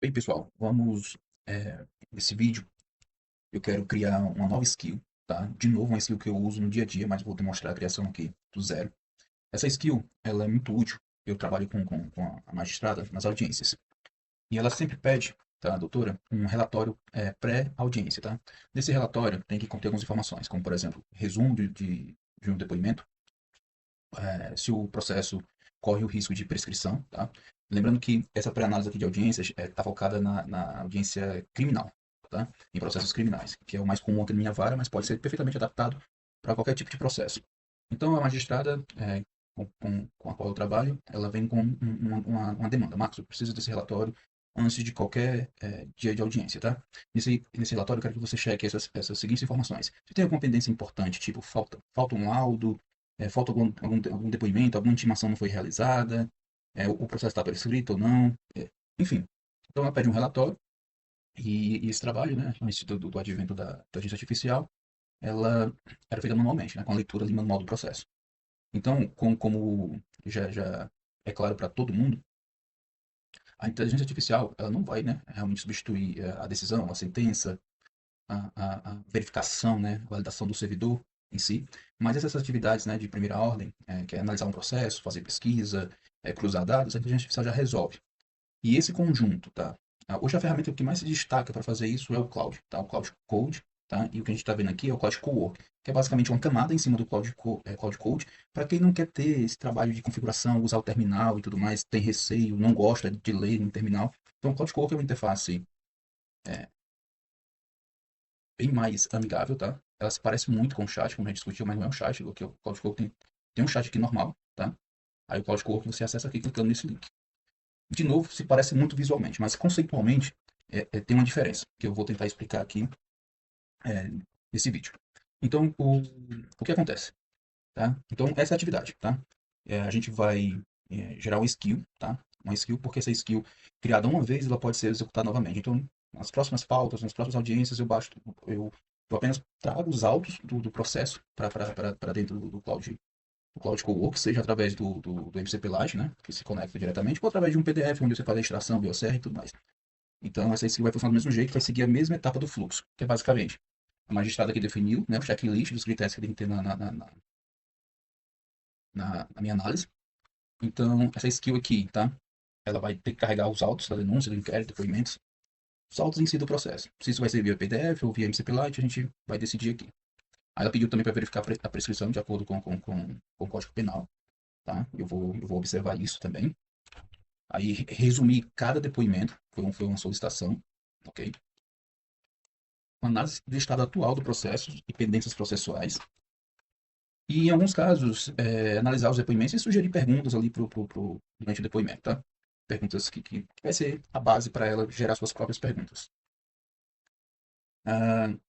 Bem, pessoal, vamos. Nesse vídeo, eu quero criar uma nova skill, tá? De novo, uma skill que eu uso no dia a dia, mas vou demonstrar a criação aqui do zero. Essa skill, ela é muito útil. Eu trabalho com a magistrada nas audiências. E ela sempre pede, tá, doutora, um relatório pré-audiência, tá? Nesse relatório tem que conter algumas informações, como, por exemplo, resumo de um depoimento, se o processo corre o risco de prescrição, tá? Lembrando que essa pré-análise aqui de audiências está focada na audiência criminal, tá? Em processos criminais, que é o mais comum aqui na minha vara, mas pode ser perfeitamente adaptado para qualquer tipo de processo. Então, a magistrada com a qual eu trabalho, ela vem com uma demanda. Marcos, eu preciso desse relatório antes de qualquer dia de audiência, tá? Nesse relatório, eu quero que você cheque essas seguintes informações. Se tem alguma pendência importante, tipo falta um laudo, falta algum depoimento, alguma intimação não foi realizada, o processo está prescrito ou não, enfim. Então, ela pede um relatório e esse trabalho, né, antes do advento da inteligência artificial, ela era feita manualmente, né, com a leitura ali manual do processo. Então, como já é claro para todo mundo, a inteligência artificial ela não vai, né, realmente substituir a decisão, a sentença, a verificação, né, a validação do servidor em si, mas essas atividades, né, de primeira ordem, que é analisar um processo, fazer pesquisa, cruzar dados, a inteligência artificial já resolve. E esse conjunto, tá? Hoje a ferramenta que mais se destaca para fazer isso é o Cloud, tá? O Cloud Code, tá? E o que a gente está vendo aqui é o Cloud Cowork, que é basicamente uma camada em cima do Cloud Code, para quem não quer ter esse trabalho de configuração, usar o terminal e tudo mais, tem receio, não gosta de ler no terminal. Então o Cloud Cowork é uma interface bem mais amigável, tá? Ela se parece muito com o chat, como a gente discutiu, mas não é um chat, porque o Cloud Cowork tem um chat aqui normal, tá? Aí o Cloud Cowork você acessa aqui clicando nesse link. De novo, se parece muito visualmente, mas conceitualmente tem uma diferença, que eu vou tentar explicar aqui é, nesse vídeo. Então, o que acontece? Tá? Então, essa é a atividade. Tá? A gente vai gerar uma skill, tá? Uma skill, porque essa skill, criada uma vez, ela pode ser executada novamente. Então, nas próximas pautas, nas próximas audiências, eu, eu apenas trago os autos do processo para dentro do Cloud o Cloud Cowork, seja através do MCP Lite, né, que se conecta diretamente, ou através de um PDF onde você faz a extração, BioCR e tudo mais. Então, essa skill vai funcionar do mesmo jeito, vai seguir a mesma etapa do fluxo, que é basicamente a magistrada que definiu, né, o checklist dos critérios que tem que ter na minha análise. Então, essa skill aqui, tá? Ela vai ter que carregar os autos da denúncia, do inquérito, depoimentos, os autos em si do processo. Se isso vai ser via PDF ou via MCP Lite, a gente vai decidir aqui. Aí ela pediu também para verificar a prescrição de acordo com o Código Penal, tá? Eu vou observar isso também. Aí resumir cada depoimento, foi uma solicitação, ok? Uma análise do estado atual do processo e pendências processuais. E, em alguns casos, analisar os depoimentos e sugerir perguntas ali durante o depoimento, tá? Perguntas que vai ser a base para ela gerar suas próprias perguntas.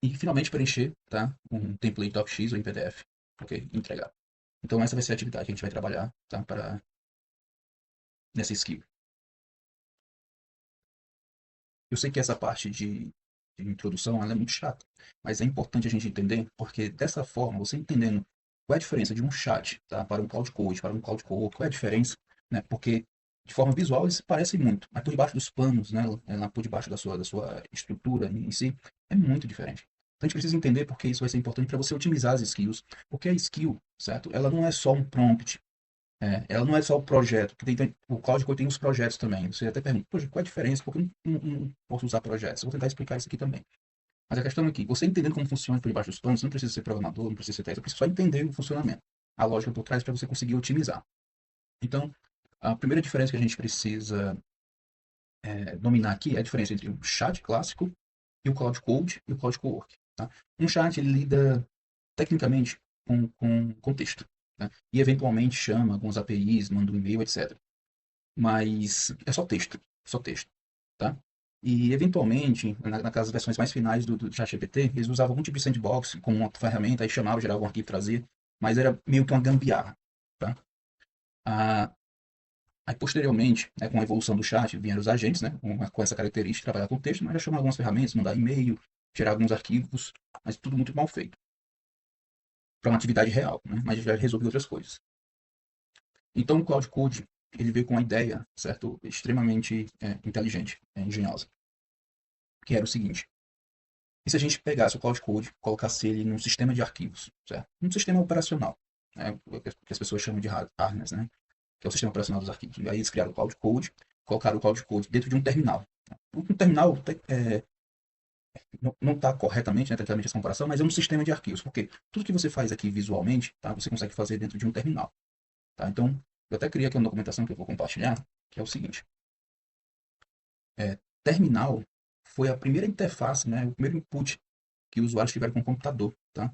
E, finalmente, preencher, tá? Um template docx ou em PDF, ok? Entregar. Então, essa vai ser a atividade que a gente vai trabalhar, tá? Nessa skill. Eu sei que essa parte de introdução ela é muito chata, mas é importante a gente entender, porque dessa forma, você entendendo qual é a diferença de um chat, tá, para um Cloud Code, para um Cloud Cowork, qual é a diferença, né? Porque de forma visual eles se parecem muito, mas por debaixo dos panos, né, lá por debaixo da sua estrutura em si, é muito diferente. Então a gente precisa entender porque isso vai ser importante para você otimizar as skills, porque a skill, certo? Ela não é só um prompt, ela não é só o projeto, porque o Cloud Code tem os projetos também. Você até pergunta, poxa, qual é a diferença? Por que eu não posso usar projetos? Eu vou tentar explicar isso aqui também. Mas a questão é que você entendendo como funciona por debaixo dos panos, você não precisa ser programador, não precisa ser técnico, você precisa só entender o funcionamento, a lógica por trás para você conseguir otimizar. Então, a primeira diferença que a gente precisa dominar aqui é a diferença entre o chat clássico e o Cloud Code e o Cloud Cowork. Tá? Um chat ele lida tecnicamente com texto, né? E eventualmente chama alguns APIs, manda um e-mail, etc. Mas é só texto, só texto, tá? E eventualmente, naquelas versões mais finais do ChatGPT, eles usavam algum tipo de sandbox com uma ferramenta, aí chamava, gerava um arquivo, trazia, mas era meio que uma gambiarra, tá? Ah, aí posteriormente, né, com a evolução do chat, vieram os agentes, né, com essa característica de trabalhar com texto, mas já chamava algumas ferramentas, mandar e-mail, gerar alguns arquivos, mas tudo muito mal feito. Para uma atividade real, né? Mas já resolve outras coisas. Então o Cloud Code, ele veio com uma ideia, certo? Extremamente inteligente, engenhosa. Que era o seguinte: e se a gente pegasse o Cloud Code, colocasse ele num sistema de arquivos, certo? Um sistema operacional, né? Que as pessoas chamam de harness, né? Que é o sistema operacional dos arquivos. E aí eles criaram o Cloud Code, colocaram o Cloud Code dentro de um terminal. Um terminal não está corretamente, né, tecnicamente essa comparação, mas é um sistema de arquivos, porque tudo que você faz aqui visualmente, tá, você consegue fazer dentro de um terminal. Tá? Então, eu até criei aqui uma documentação que eu vou compartilhar, que é o seguinte. Terminal foi a primeira interface, né, o primeiro input que os usuários tiveram com o computador. Tá?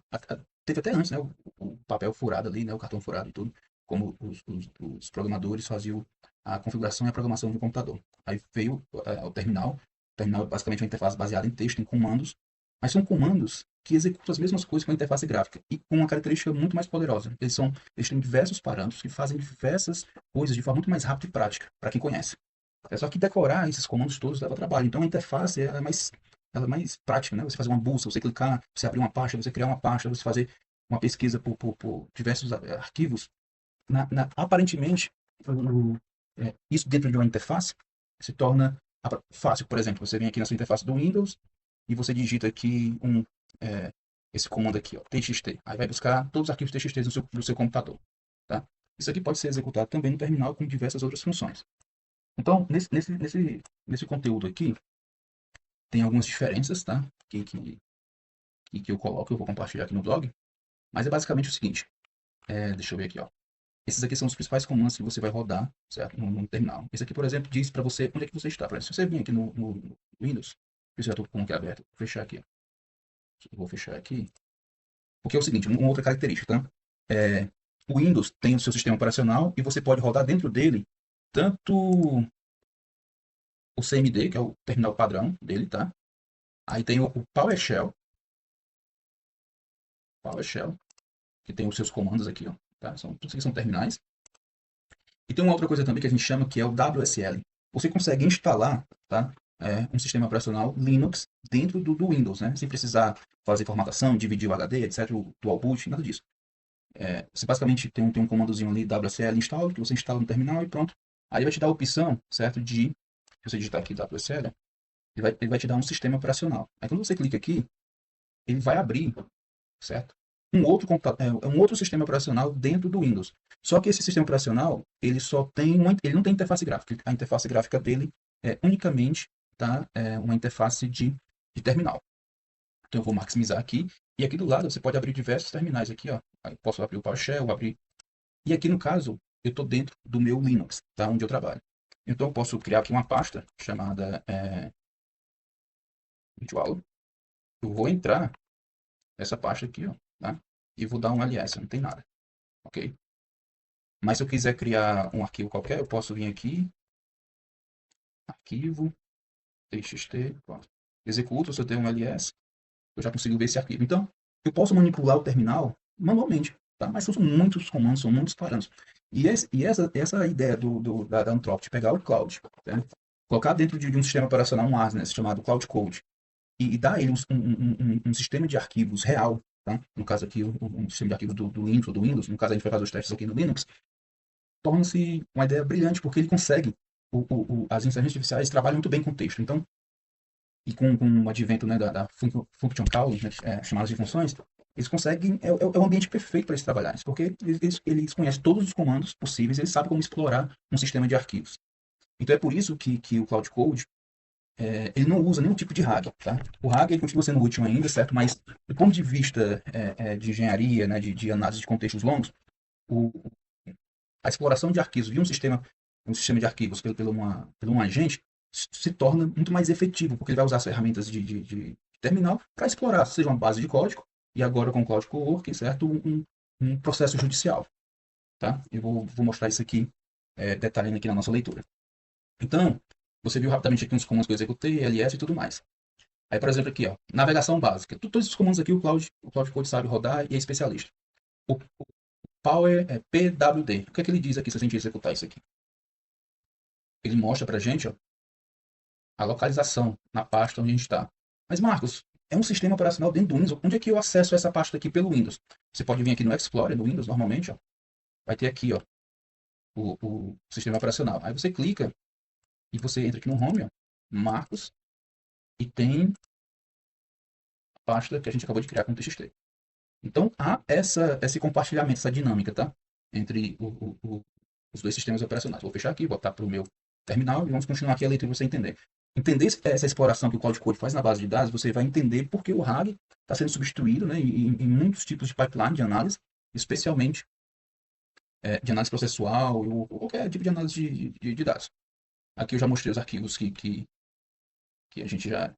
Teve até antes, né, o papel furado ali, né, o cartão furado e tudo, como os programadores faziam a configuração e a programação de um computador. Aí veio o terminal. O terminal é basicamente uma interface baseada em texto, em comandos, mas são comandos que executam as mesmas coisas que a interface gráfica e com uma característica muito mais poderosa. Eles têm diversos parâmetros que fazem diversas coisas de forma muito mais rápida e prática, para quem conhece. É só que decorar esses comandos todos leva trabalho. Então a interface ela é mais prática, né? Você fazer uma busca, você clicar, você abrir uma pasta, você criar uma pasta, você fazer uma pesquisa por diversos arquivos. Aparentemente, isso dentro de uma interface se torna fácil. Por exemplo, você vem aqui na sua interface do Windows e você digita aqui esse comando aqui, ó, txt. Aí vai buscar todos os arquivos txt do seu computador. Tá? Isso aqui pode ser executado também no terminal com diversas outras funções. Então, nesse conteúdo aqui, tem algumas diferenças, tá? Que eu coloco, eu vou compartilhar aqui no blog. Mas é basicamente o seguinte. Deixa eu ver aqui, ó. Esses aqui são os principais comandos que você vai rodar, certo? No terminal. Esse aqui, por exemplo, diz para você onde é que você está. Por exemplo, se você vir aqui no Windows, eu já estou com o aqui aberto, vou fechar aqui. Eu vou fechar aqui. Porque é o seguinte, uma outra característica, tá? O Windows tem o seu sistema operacional e você pode rodar dentro dele tanto o CMD, que é o terminal padrão dele, tá? Aí tem o PowerShell, que tem os seus comandos aqui, ó, tá? Tudo isso são terminais. E tem uma outra coisa também que a gente chama que é o WSL. Você consegue instalar, tá? Um sistema operacional Linux dentro do Windows, né? Sem precisar fazer formatação, dividir o HD, etc, o dual boot, nada disso. Você basicamente tem um comandozinho ali, WSL install, que você instala no terminal e pronto. Aí vai te dar a opção, certo, se você digitar aqui WSL, ele vai te dar um sistema operacional. Aí quando você clica aqui, ele vai abrir, certo? Um outro sistema operacional dentro do Windows. Só que esse sistema operacional, ele não tem interface gráfica. A interface gráfica dele é unicamente, tá, uma interface de terminal. Então eu vou maximizar aqui. E aqui do lado você pode abrir diversos terminais aqui, ó. Aí posso abrir o PowerShell, abrir. E aqui no caso, eu estou dentro do meu Linux, tá, onde eu trabalho. Então eu posso criar aqui uma pasta chamada Visual. Eu vou entrar nessa pasta aqui, ó, tá? E vou dar um ls, não tem nada, ok? Mas se eu quiser criar um arquivo qualquer, eu posso vir aqui, arquivo, txt, pronto. Executo, se eu tenho um ls, eu já consigo ver esse arquivo. Então, eu posso manipular o terminal manualmente, tá? Mas são muitos comandos, são muitos parâmetros. Essa ideia da Anthropic de pegar o Cloud, né? Colocar dentro de um sistema operacional um ASNES chamado Cloud Code e dar ele um sistema de arquivos real, tá? No caso aqui, um sistema de arquivos do Linux ou do Windows, no caso a gente vai fazer os testes aqui no Linux, torna-se uma ideia brilhante, porque ele consegue, as inteligências artificiais trabalham muito bem com texto. Então, e com o advento, né, da function call, né, chamadas de funções, eles conseguem, é o ambiente perfeito para eles trabalharem, porque eles conhecem todos os comandos possíveis, eles sabem como explorar um sistema de arquivos. Então é por isso que o Cloud Code, ele não usa nenhum tipo de RAG, tá? O RAG ele continua sendo útil ainda, certo? Mas do ponto de vista de engenharia, né, de análise de contextos longos, o, a exploração de arquivos via um sistema de arquivos pelo um agente se torna muito mais efetivo, porque ele vai usar as ferramentas de terminal para explorar, seja uma base de código, e agora com o Cloud Coworking, certo? Um processo judicial. Tá? Eu vou mostrar isso aqui, detalhando aqui na nossa leitura. Então, você viu rapidamente aqui uns comandos que eu executei, ls e tudo mais. Aí, por exemplo, aqui, ó, navegação básica. Todos esses comandos aqui o Cloud Code sabe rodar e é especialista. O Power é PWD. O que é que ele diz aqui se a gente executar isso aqui? Ele mostra pra gente, ó, a localização na pasta onde a gente está. Mas, Marcos, é um sistema operacional dentro do Windows. Onde é que eu acesso essa pasta aqui pelo Windows? Você pode vir aqui no Explorer do Windows, normalmente, ó, vai ter aqui, ó, o sistema operacional. Aí você clica e você entra aqui no Home, ó, Marcos, e tem a pasta que a gente acabou de criar com o TXT. Então, há esse compartilhamento, essa dinâmica, tá? Entre os dois sistemas operacionais. Vou fechar aqui, voltar para o meu terminal e vamos continuar aqui a leitura para você entender. Entender essa exploração que o Cloud Code faz na base de dados, você vai entender por que o RAG está sendo substituído, né, em muitos tipos de pipeline de análise, especialmente de análise processual ou qualquer tipo de análise de dados. Aqui eu já mostrei os arquivos que a gente já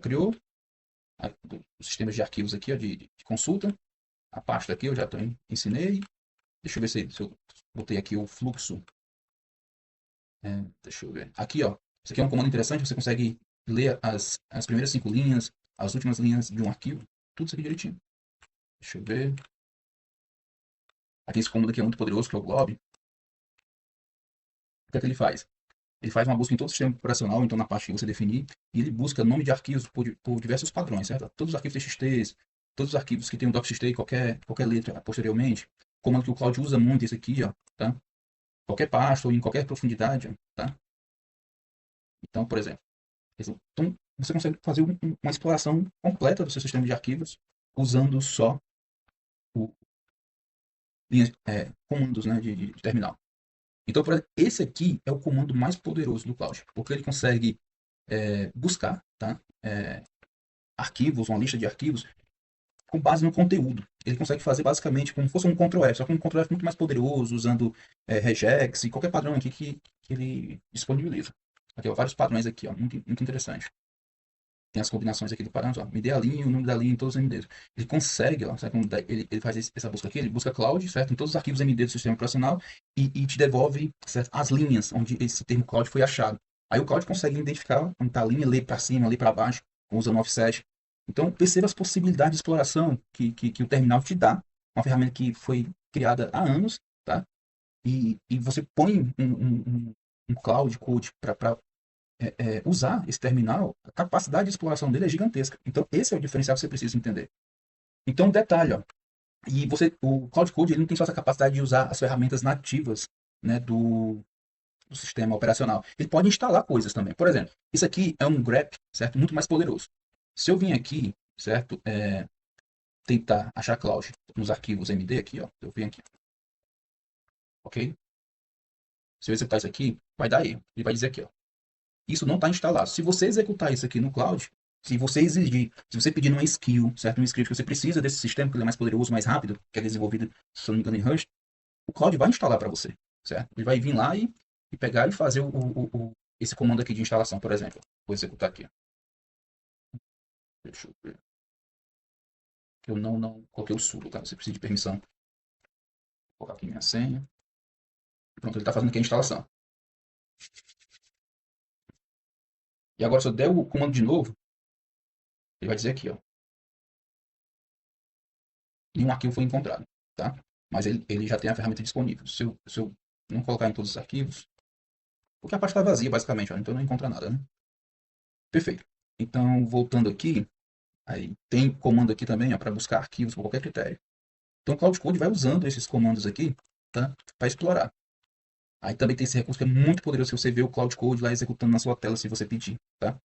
criou, os sistemas de arquivos aqui, ó, de consulta. A pasta aqui eu já ensinei. Deixa eu ver se eu botei aqui o fluxo. Deixa eu ver. Aqui, ó. Isso aqui é um comando interessante. Você consegue ler as primeiras 5 linhas, as últimas linhas de um arquivo. Tudo isso aqui direitinho. Deixa eu ver. Aqui esse comando aqui é muito poderoso, que é o glob. O que é que ele faz? Ele faz uma busca em todo o sistema operacional, então na parte que você definir, e ele busca nome de arquivos por diversos padrões, certo? Todos os arquivos TXT, todos os arquivos que tem um docx.txt e qualquer letra posteriormente. Comando que o Cloud usa muito esse aqui, ó, tá? Qualquer pasta ou em qualquer profundidade, tá? Então, por exemplo, então você consegue fazer uma exploração completa do seu sistema de arquivos usando só o, comandos, né, de terminal. Então, por exemplo, esse aqui é o comando mais poderoso do Cloud, porque ele consegue buscar, tá? Arquivos, uma lista de arquivos, com base no conteúdo. Ele consegue fazer basicamente como se fosse um Ctrl F, só que um Ctrl F muito mais poderoso, usando regex e qualquer padrão aqui que ele disponibiliza. Aqui, ó, vários padrões aqui, ó, muito interessante. Tem as combinações aqui do padrão, ó, me dê a linha e o número da linha em todos os MDs. Ele consegue, ó, sabe como ele faz essa busca aqui? Ele busca cloud, certo? Em todos os arquivos MD do sistema operacional e te devolve, certo? As linhas onde esse termo cloud foi achado. Aí o cloud consegue identificar onde está a linha, ler para cima, ler para baixo, usando offset. Então, perceba as possibilidades de exploração que o terminal te dá. Uma ferramenta que foi criada há anos, tá? E você põe um cloud code para usar esse terminal, a capacidade de exploração dele é gigantesca. Então, esse é o diferencial que você precisa entender. Então, detalhe, ó, o Cloud Code ele não tem só essa capacidade de usar as ferramentas nativas, né, do sistema operacional. Ele pode instalar coisas também. Por exemplo, isso aqui é um grep, certo? Muito mais poderoso. Se eu vim aqui, certo, tentar achar Cloud nos arquivos MD aqui, ó, eu venho aqui, ok? Se eu executar isso aqui, vai dar erro. Ele vai dizer aqui, ó, isso não está instalado. Se você executar isso aqui no cloud, se você exigir, se você pedir uma skill, certo? Um script que você precisa desse sistema, porque ele é mais poderoso, mais rápido, que é desenvolvido, se não me engano, em Rust, o cloud vai instalar para você, certo? Ele vai vir lá e pegar e fazer esse comando aqui de instalação, por exemplo. Vou executar aqui. Deixa eu ver. Eu não coloquei o sudo, tá? Você precisa de permissão. Vou colocar aqui minha senha. Pronto, ele está fazendo aqui a instalação. E agora, se eu der o comando de novo, ele vai dizer aqui, ó. Nenhum arquivo foi encontrado, tá? Mas ele já tem a ferramenta disponível. Se eu não colocar em todos os arquivos, porque a pasta está vazia, basicamente, ó, então não encontra nada, né? Perfeito. Então, voltando aqui, aí tem comando aqui também para buscar arquivos por qualquer critério. Então, o Cloud Code vai usando esses comandos aqui, tá? Para explorar. Aí também tem esse recurso que é muito poderoso se você vê o Cloud Code lá executando na sua tela, se você pedir, tá?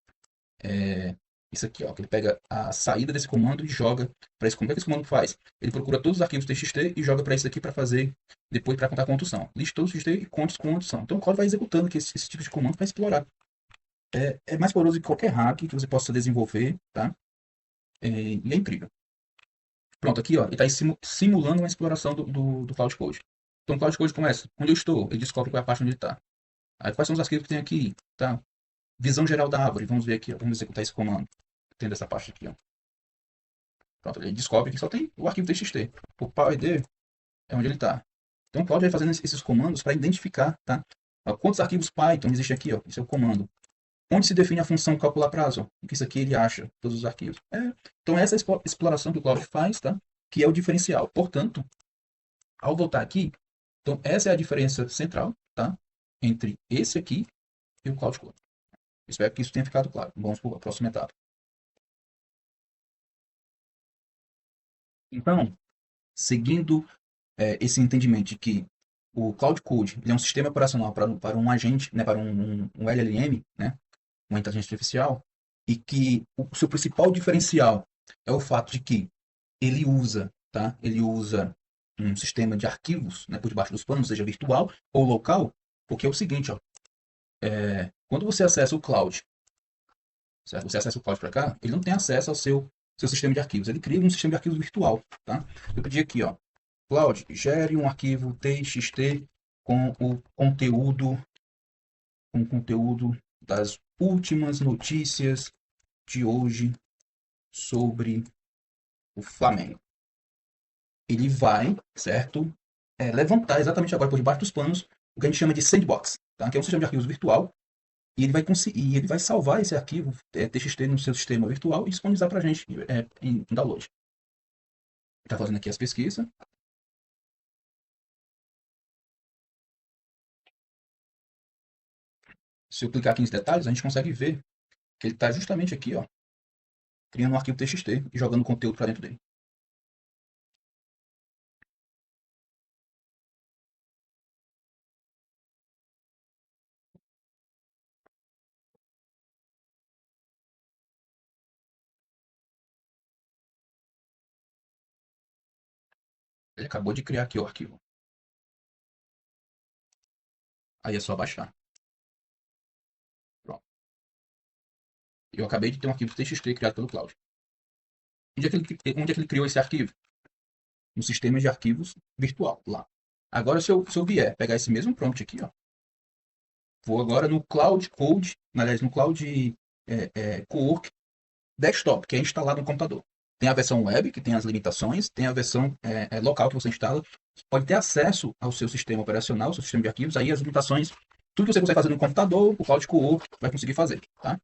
Isso aqui, ó, que ele pega a saída desse comando e joga para esse comando. O que esse comando faz? Ele procura todos os arquivos TXT e joga para isso aqui para fazer, depois para contar quantos são. Liste todos os TXT e conte quantos são. Então o código vai executando aqui esse tipo de comando para explorar. É mais poderoso que qualquer hack que você possa desenvolver, tá? E é incrível. Pronto, aqui, ó, ele está simulando uma exploração do Cloud Code. Então o Cloud Code começa, onde eu estou, ele descobre qual é a parte onde ele está. Aí quais são os arquivos que tem aqui, tá? Visão geral da árvore, vamos ver aqui, ó, vamos executar esse comando. Tendo essa parte aqui, ó. Pronto, ele descobre que só tem o arquivo TXT. O PowerD é onde ele está. Então o Cloud vai fazendo esses comandos para identificar, tá? Quantos arquivos Python existe aqui, ó? Esse é o comando. Onde se define a função calcular prazo? O que isso aqui ele acha, todos os arquivos. Então essa exploração que o Cloud faz, tá? Que é o diferencial. Portanto, ao voltar aqui, então essa é a diferença central, tá? Entre esse aqui e o Cloud Code. Espero que isso tenha ficado claro. Vamos para a próxima etapa. Então, seguindo esse entendimento de que o Cloud Code ele é um sistema operacional para um agente, né, para um LLM, né, uma inteligência artificial, e que o seu principal diferencial é o fato de que ele usa um sistema de arquivos, né, por debaixo dos panos, seja virtual ou local, porque é o seguinte, ó, quando você acessa o cloud, certo? Você acessa o cloud para cá, ele não tem acesso ao seu sistema de arquivos, ele cria um sistema de arquivos virtual, tá? Eu pedi aqui, ó, Cloud, gere um arquivo TXT com o conteúdo das últimas notícias de hoje sobre o Flamengo. Ele vai, certo, levantar exatamente agora por debaixo dos panos o que a gente chama de sandbox, tá? Que é um sistema de arquivos virtual, e ele vai conseguir, ele vai salvar esse arquivo TXT no seu sistema virtual e disponibilizar para a gente em download. Está fazendo aqui as pesquisas. Se eu clicar aqui nos detalhes, a gente consegue ver que ele está justamente aqui, ó, criando um arquivo TXT e jogando conteúdo para dentro dele. Ele acabou de criar aqui o arquivo. Aí é só baixar. Pronto. Eu acabei de ter um arquivo TXT criado pelo Cloud. Onde é que ele criou esse arquivo? No sistema de arquivos virtual, lá. Agora, se eu vier pegar esse mesmo prompt aqui, ó, vou agora no Cloud Code, aliás, no Cloud Cowork Desktop, que é instalado no computador. Tem a versão web, que tem as limitações, tem a versão local que você instala. Você pode ter acesso ao seu sistema operacional, ao seu sistema de arquivos, aí as limitações, tudo que você consegue fazer no computador, o Cloud Cowork vai conseguir fazer, tá?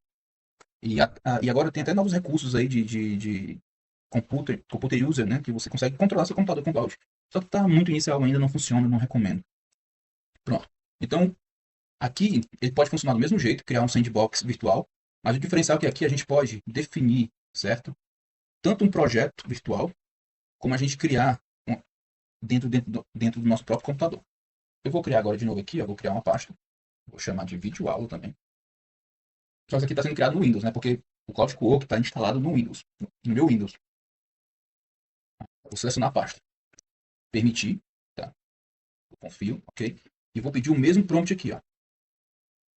E agora tem até novos recursos aí de computer user, né? Que você consegue controlar seu computador com cloud. Só que está muito inicial ainda, não funciona, não recomendo. Pronto. Então, aqui ele pode funcionar do mesmo jeito, criar um sandbox virtual, mas o diferencial é que aqui a gente pode definir, certo? Tanto um projeto virtual, como a gente criar dentro do nosso próprio computador. Eu vou criar agora de novo aqui, eu vou criar uma pasta, vou chamar de vídeo aula também. Só que isso aqui está sendo criado no Windows, né? Porque o Cloud Cowork está instalado no Windows, no meu Windows. Vou selecionar a pasta, permitir, tá? Eu confio, ok? E vou pedir o mesmo prompt aqui, ó.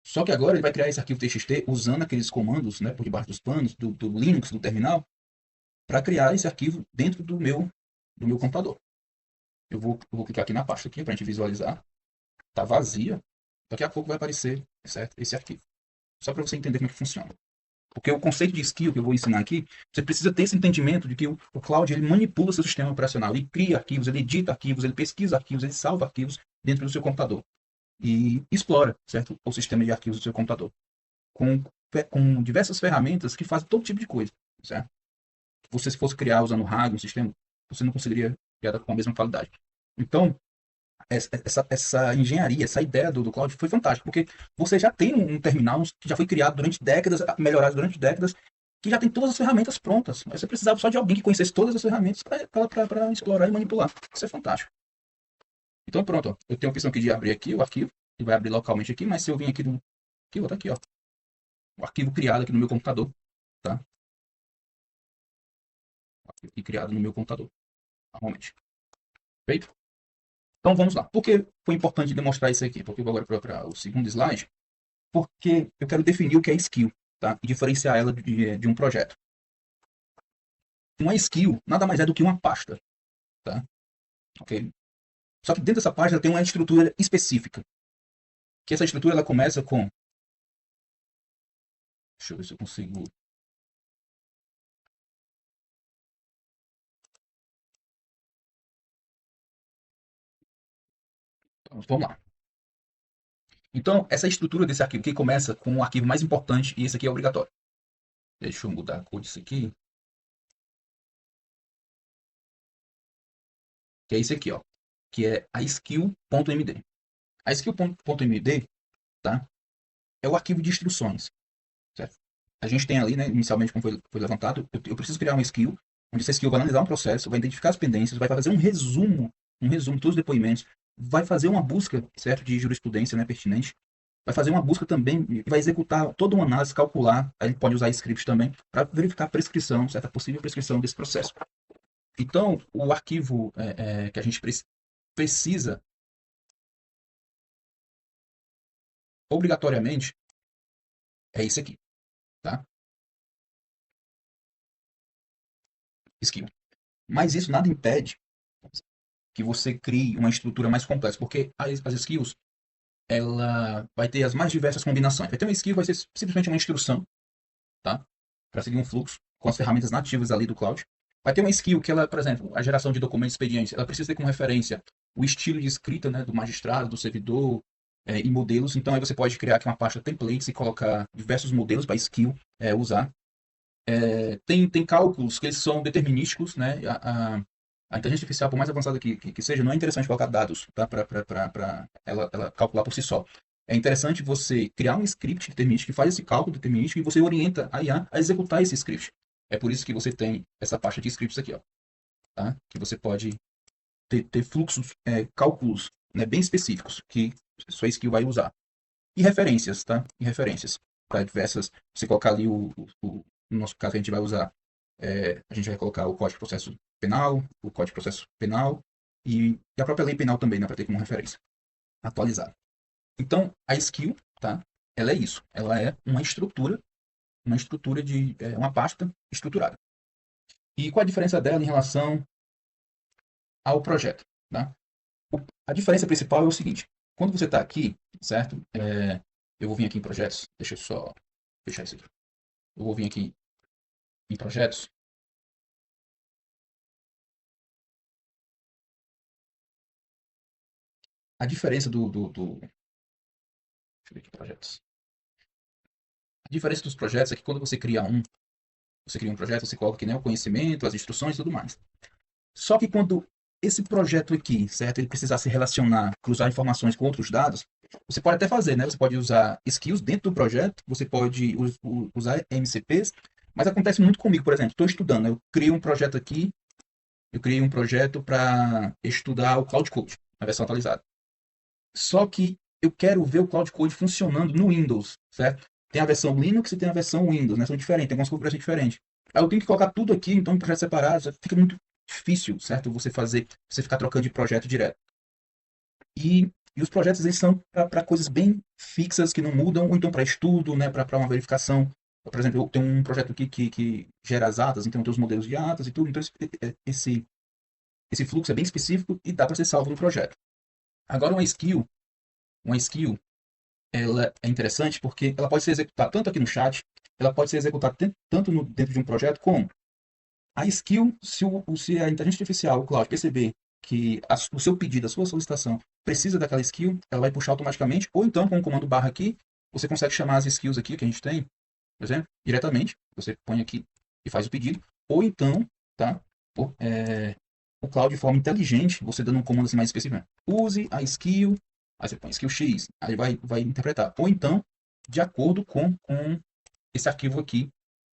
Só que agora ele vai criar esse arquivo TXT usando aqueles comandos, né, por debaixo dos panos, do Linux, do terminal, para criar esse arquivo dentro do meu computador. Eu vou clicar aqui na pasta aqui para a gente visualizar. Está vazia. Daqui a pouco vai aparecer, certo, esse arquivo. Só para você entender como é que funciona. Porque o conceito de skill que eu vou ensinar aqui, você precisa ter esse entendimento de que o cloud ele manipula seu sistema operacional. Ele cria arquivos, ele edita arquivos, ele pesquisa arquivos, ele salva arquivos dentro do seu computador. E explora, certo, o sistema de arquivos do seu computador. Com diversas ferramentas que fazem todo tipo de coisa, certo? Você, se fosse criar usando RAG, um sistema, você não conseguiria criar com a mesma qualidade. Então, essa engenharia, essa ideia do cloud foi fantástica, porque você já tem um terminal que já foi criado durante décadas, melhorado durante décadas, que já tem todas as ferramentas prontas. Mas você precisava só de alguém que conhecesse todas as ferramentas para explorar e manipular. Isso é fantástico. Então, pronto. Ó. Eu tenho a opção aqui de abrir aqui o arquivo, que vai abrir localmente aqui, mas se eu vir aqui, aqui, vou aqui, ó, o arquivo criado aqui no meu computador, tá? O arquivo criado no meu computador, normalmente. Feito? Então vamos lá. Por que foi importante demonstrar isso aqui? Porque eu vou agora para o segundo slide. Porque eu quero definir o que é skill, tá? E diferenciar ela de um projeto. Uma skill nada mais é do que uma pasta, tá? Ok? Só que dentro dessa pasta tem uma estrutura específica. Que essa estrutura ela começa com. Deixa eu ver se eu consigo. Então, vamos lá. Então, essa estrutura desse arquivo que começa com o arquivo mais importante, e esse aqui é obrigatório. Deixa eu mudar a cor disso aqui. Que é esse aqui, ó. Que é a skill.md. A skill.md, tá? É o arquivo de instruções, certo? A gente tem ali, né, inicialmente, como foi levantado, eu preciso criar uma skill onde essa skill vai analisar um processo, vai identificar as pendências, vai fazer um resumo de todos os depoimentos, vai fazer uma busca, certo, de jurisprudência, né, pertinente, vai fazer uma busca também e vai executar toda uma análise, calcular, aí ele pode usar script também, para verificar a prescrição, certa possível prescrição desse processo. Então, o arquivo que a gente precisa, obrigatoriamente, é esse aqui, tá? Skill. Mas isso nada impede que você crie uma estrutura mais complexa, porque as skills, ela vai ter as mais diversas combinações. Vai ter uma skill, vai ser simplesmente uma instrução, tá? Para seguir um fluxo com as ferramentas nativas ali do cloud. Vai ter uma skill que ela, por exemplo, a geração de documentos expedientes, ela precisa ter como referência o estilo de escrita, né, do magistrado, do servidor, e modelos. Então aí você pode criar aqui uma pasta templates e colocar diversos modelos para skill usar. Tem cálculos que eles são determinísticos, né? A inteligência artificial, por mais avançada que seja, não é interessante colocar dados, tá? Para ela calcular por si só. É interessante você criar um script determinístico que faz esse cálculo determinístico e você orienta a IA a executar esse script. É por isso que você tem essa pasta de scripts aqui, ó, tá? Que você pode ter fluxos, cálculos, né, bem específicos que sua skill vai usar. E referências, tá? E referências para diversas. Você colocar ali no nosso caso a gente vai usar, a gente vai colocar o Código de Processo Penal, o Código de Processo Penal e a própria lei penal também, né, para ter como referência atualizada. Então, a skill, tá? Ela é isso. Ela é uma estrutura de uma pasta estruturada. E qual a diferença dela em relação ao projeto, tá? A diferença principal é o seguinte: quando você está aqui, certo? Eu vou vir aqui em projetos. Deixa eu só fechar isso aqui. Eu vou vir aqui em projetos. A diferença deixa eu ver aqui, projetos. A diferença dos projetos é que quando você cria um projeto, você coloca aqui, né, o conhecimento, as instruções e tudo mais. Só que quando esse projeto aqui, certo, ele precisar se relacionar, cruzar informações com outros dados, você pode até fazer, né? Você pode usar skills dentro do projeto, você pode usar MCPs, mas acontece muito comigo, por exemplo, estou estudando, eu criei um projeto aqui, eu criei um projeto para estudar o Cloud Code, a versão atualizada. Só que eu quero ver o Cloud Code funcionando no Windows, certo? Tem a versão Linux e tem a versão Windows, né? São diferentes, tem algumas configurações diferentes. Aí eu tenho que colocar tudo aqui, então, em projetos separados, fica muito difícil, certo? Você ficar trocando de projeto direto. E os projetos, eles são para coisas bem fixas, que não mudam, ou então para estudo, né? Para uma verificação. Por exemplo, eu tenho um projeto aqui que gera as atas, então eu tenho os modelos de atas e tudo, então esse fluxo é bem específico e dá para ser salvo no projeto. Agora, uma skill, ela é interessante porque ela pode ser executada tanto aqui no chat, ela pode ser executada tanto dentro de um projeto, como a skill, se a inteligência artificial, o cloud, perceber que o seu pedido, a sua solicitação precisa daquela skill, ela vai puxar automaticamente, ou então com o comando barra aqui, você consegue chamar as skills aqui que a gente tem, por exemplo, diretamente, você põe aqui e faz o pedido, ou então, tá, o cloud de forma inteligente, você dando um comando assim mais específico, né? Use a skill, aí você põe skill X, aí vai interpretar. Ou então, de acordo com esse arquivo aqui,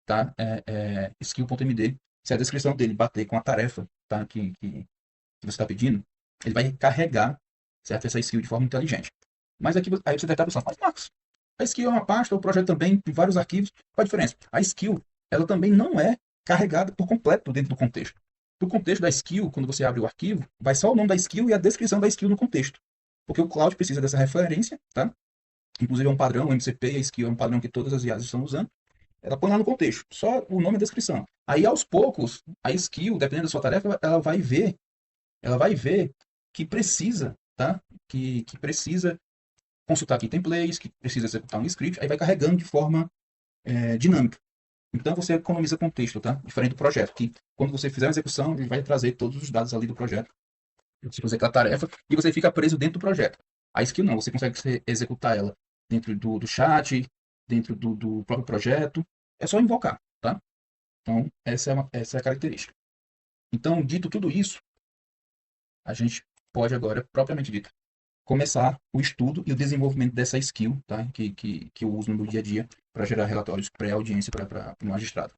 tá? Skill.md, se a descrição dele bater com a tarefa, tá? Que você está pedindo, ele vai carregar, certo? Essa skill de forma inteligente. Mas aqui aí você deve estar pensando, mas Marcos, a skill é uma pasta, o projeto também tem vários arquivos, qual a diferença? A skill, ela também não é carregada por completo dentro do contexto. No contexto da skill, quando você abre o arquivo, vai só o nome da skill e a descrição da skill no contexto. Porque o cloud precisa dessa referência, tá? Inclusive é um padrão, o MCP, a skill é um padrão que todas as IAs estão usando. Ela põe lá no contexto, só o nome e a descrição. Aí, aos poucos, a skill, dependendo da sua tarefa, ela vai ver que precisa, tá? Que precisa consultar aqui templates, que precisa executar um script, aí vai carregando de forma dinâmica. Então você economiza contexto, tá? Diferente do projeto, que quando você fizer a execução, ele vai trazer todos os dados ali do projeto. Você fazer aquela tarefa e você fica preso dentro do projeto. A skill não, você consegue executar ela dentro do chat, dentro do próprio projeto. É só invocar, tá? Então, essa é a característica. Então, dito tudo isso, a gente pode agora, propriamente dito, começar o estudo e o desenvolvimento dessa skill, tá? Que eu uso no meu dia a dia para gerar relatórios pré-audiência para o magistrado.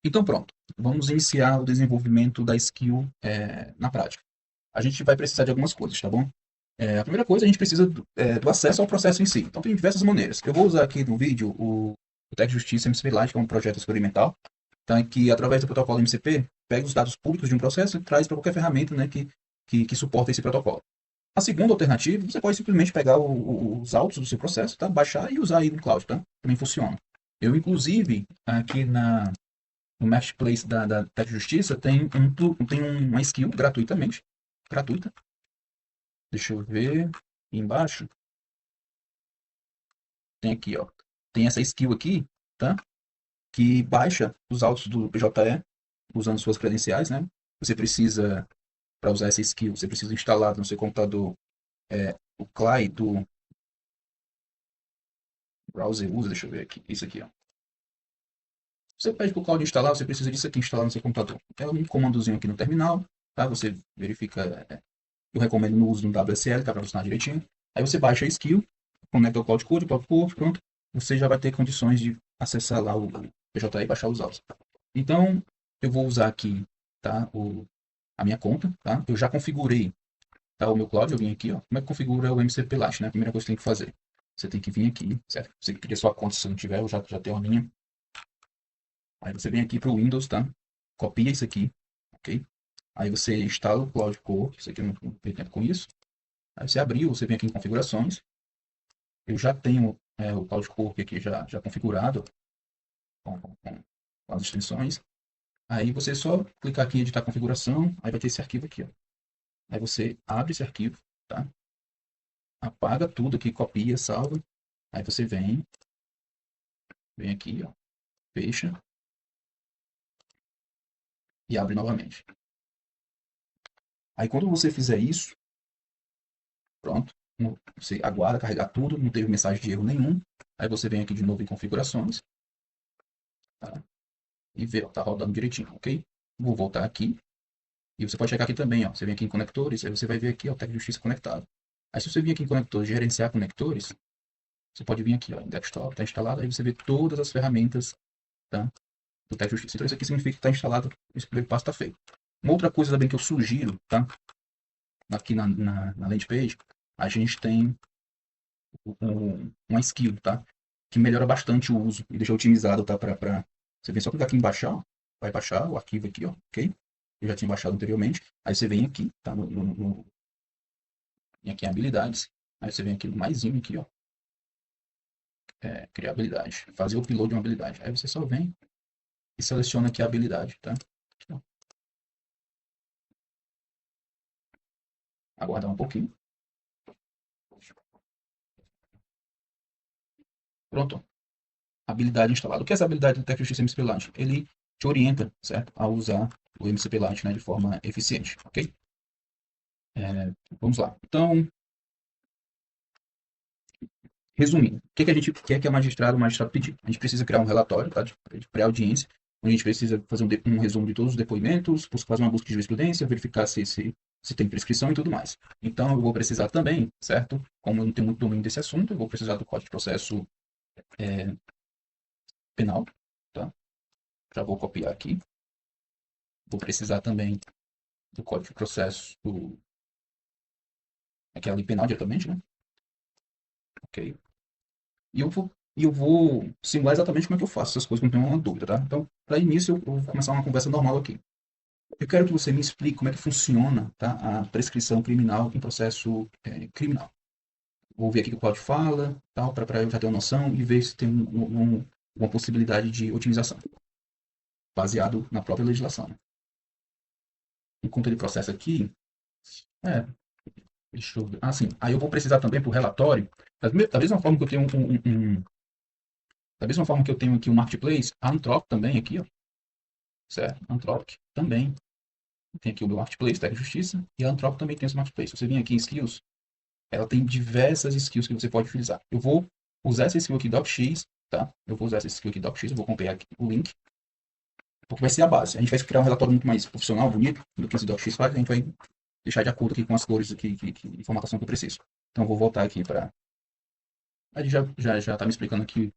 Então, pronto. Vamos iniciar o desenvolvimento da skill na prática. A gente vai precisar de algumas coisas, tá bom? A primeira coisa, a gente precisa do acesso ao processo em si. Então, tem diversas maneiras. Eu vou usar aqui no vídeo o Tech Justiça MCP Lite, que é um projeto experimental, tá? Que, através do protocolo MCP, pega os dados públicos de um processo e traz para qualquer ferramenta, né, que suporta esse protocolo. A segunda alternativa, você pode simplesmente pegar os autos do seu processo, tá? Baixar e usar aí no cloud, tá? Também funciona. Eu, inclusive, aqui no Marketplace da Tech Justiça, tem uma skill gratuitamente. Gratuita. Deixa eu ver. Aqui embaixo. Tem aqui, ó. Tem essa skill aqui, tá? Que baixa os autos do PJE usando suas credenciais, né? Você precisa, para usar essa skill, você precisa instalar no seu computador o CLI do browser usa, deixa eu ver aqui. Isso aqui, ó. Você pede para o Cloud instalar, você precisa disso aqui instalar no seu computador. É um comandozinho aqui no terminal, tá? Você verifica. Eu recomendo no uso do WSL, tá? Para funcionar direitinho. Aí você baixa a skill, conecta o Cloud Code, pronto. Você já vai ter condições de acessar lá o PJE e baixar os autos. Então, eu vou usar aqui, tá? A minha conta, tá? Eu já configurei, tá? O meu Cloud, eu vim aqui, ó. Como é que configura o MCP Lite, né? A primeira coisa que você tem que fazer. Você tem que vir aqui, certo? Você cria sua conta, se não tiver, eu já tenho a minha. Aí você vem aqui para o Windows, tá? Copia isso aqui, ok? Aí você instala o Cloud Core, isso aqui eu não tenho tempo com isso. Aí você abriu, você vem aqui em configurações. Eu já tenho o Cloud Core aqui já configurado com as extensões. Aí você só clicar aqui em editar configuração, aí vai ter esse arquivo aqui, ó. Aí você abre esse arquivo, tá? Apaga tudo aqui, copia, salva. Aí você vem aqui, ó, fecha e abre novamente. Aí quando você fizer isso, pronto, você aguarda carregar tudo, não teve mensagem de erro nenhum. Aí você vem aqui de novo em configurações, tá? E vê, ó, tá rodando direitinho, ok? Vou voltar aqui. E você pode chegar aqui também, ó. Você vem aqui em conectores, aí você vai ver aqui, ó, Tech Justiça conectado. Aí se você vir aqui em conectores, gerenciar conectores, você pode vir aqui, ó, em desktop, tá instalado, aí você vê todas as ferramentas, tá? Do Tech Justiça. Então isso aqui significa que tá instalado, esse primeiro passo tá feito. Uma outra coisa também que eu sugiro, tá? Aqui na landing page, a gente tem uma skill, tá? Que melhora bastante o uso e deixa otimizado, tá? Você vem só clicar aqui em baixar, ó, vai baixar o arquivo aqui, ó, ok? Eu já tinha baixado anteriormente. Aí você vem aqui, tá? Aqui em habilidades. Aí você vem aqui no maisinho aqui, ó. Criar habilidade. Fazer o upload de uma habilidade. Aí você só vem e seleciona aqui a habilidade, tá? Aqui, ó. Aguardar um pouquinho. Pronto. Habilidade instalada. O que é essa habilidade do TechJustice MCP Lite? Ele te orienta, certo? A usar o MCP Lite, né, de forma eficiente, ok? Vamos lá. Então, resumindo, o que a gente quer que o magistrado pedir? A gente precisa criar um relatório, tá, de pré-audiência, onde a gente precisa fazer um resumo de todos os depoimentos, fazer uma busca de jurisprudência, verificar se tem prescrição e tudo mais. Então, eu vou precisar também, certo? Como eu não tenho muito domínio desse assunto, eu vou precisar do Código de Processo Penal, tá? Já vou copiar aqui. Vou precisar também do Código de Processo, aquela lei penal diretamente, né? Ok. E eu vou simular exatamente como é que eu faço essas coisas, não tenho uma dúvida, tá? Então, para início, eu vou começar uma conversa normal aqui. Eu quero que você me explique como é que funciona, tá, a prescrição criminal em processo criminal. Vou ver aqui o que o Claudio fala, tal, para eu já ter uma noção e ver se tem uma possibilidade de otimização, baseado na própria legislação, né? Enquanto ele processa aqui, é, deixa eu ver. Ah, sim. Aí eu vou precisar também para o relatório, da mesma forma que eu tenho da mesma forma que eu tenho aqui um marketplace, a Anthropic também aqui, ó, certo? Anthropic também tem aqui o meu marketplace, Tech Justiça, e a Anthropic também tem esse marketplace. Você vem aqui em skills, ela tem diversas skills que você pode utilizar. Eu vou usar essa skill aqui docx, tá? Eu vou usar essa skill aqui docx, eu vou copiar aqui o link, porque vai ser a base. A gente vai criar um relatório muito mais profissional, bonito, do que esse docx faz, a gente vai deixar de acordo aqui com as cores aqui, e formatação que eu preciso. Então eu vou voltar aqui para... A gente já tá me explicando aqui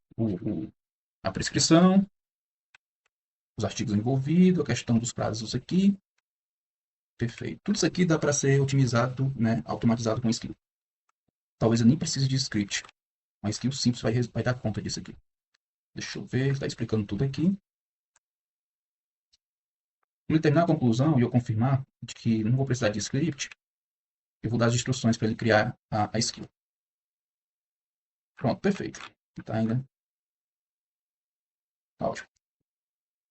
a prescrição, os artigos envolvidos, a questão dos prazos aqui. Perfeito. Tudo isso aqui dá para ser otimizado, né, automatizado com skill. Talvez eu nem precise de script. Uma skill simples vai dar conta disso aqui. Deixa eu ver, está explicando tudo aqui. Quando ele terminar a conclusão e eu confirmar de que não vou precisar de script, eu vou dar as instruções para ele criar a skill. Pronto, perfeito. Tá ainda. Tá ótimo.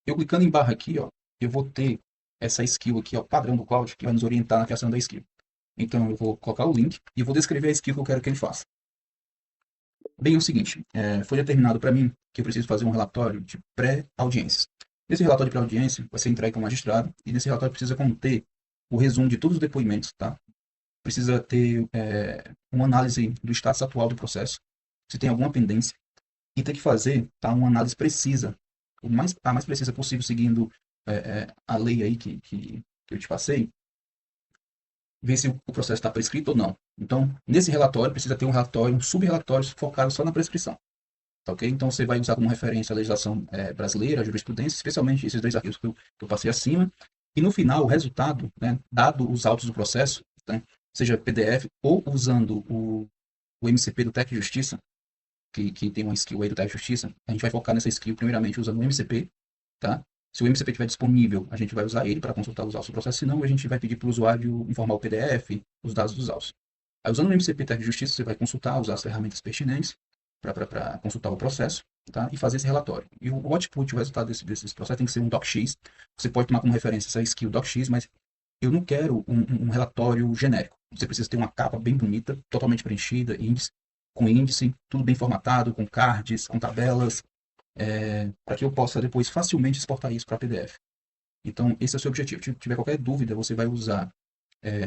Eu clicando em barra aqui, ó, eu vou ter essa skill aqui, ó, padrão do Cloud, que vai nos orientar na criação da skill. Então eu vou colocar o link e vou descrever a skill que eu quero que ele faça. Bem, é o seguinte, foi determinado para mim que eu preciso fazer um relatório de pré-audiências. Esse relatório de pré-audiência vai ser entregue ao magistrado e nesse relatório precisa conter o resumo de todos os depoimentos, tá? Precisa ter uma análise do status atual do processo, se tem alguma pendência, e tem que fazer tá, uma análise precisa, a mais precisa possível, seguindo a lei aí que eu te passei, ver se o processo está prescrito ou não. Então, nesse relatório, precisa ter um relatório, um sub-relatório focado só na prescrição. Tá, ok? Então, você vai usar como referência a legislação brasileira, a jurisprudência, especialmente esses dois artigos que eu passei acima. E no final, o resultado, né, dado os autos do processo, né, seja PDF ou usando o MCP do TEC Justiça, que tem uma skill aí do TEC Justiça, a gente vai focar nessa skill primeiramente usando o MCP, tá? Se o MCP estiver disponível, a gente vai usar ele para consultar os autos do processo, senão a gente vai pedir para o usuário informar o PDF, os dados dos autos. Aí, usando o MCP TEC Justiça, você vai consultar, usar as ferramentas pertinentes para consultar o processo, tá? E fazer esse relatório. E o output, o resultado desse processo tem que ser um docx. Você pode tomar como referência essa skill docx, mas eu não quero um relatório genérico. Você precisa ter uma capa bem bonita, totalmente preenchida, com índice, tudo bem formatado, com cards, com tabelas, para que eu possa depois facilmente exportar isso para PDF. Então, esse é o seu objetivo. Se tiver qualquer dúvida, você vai usar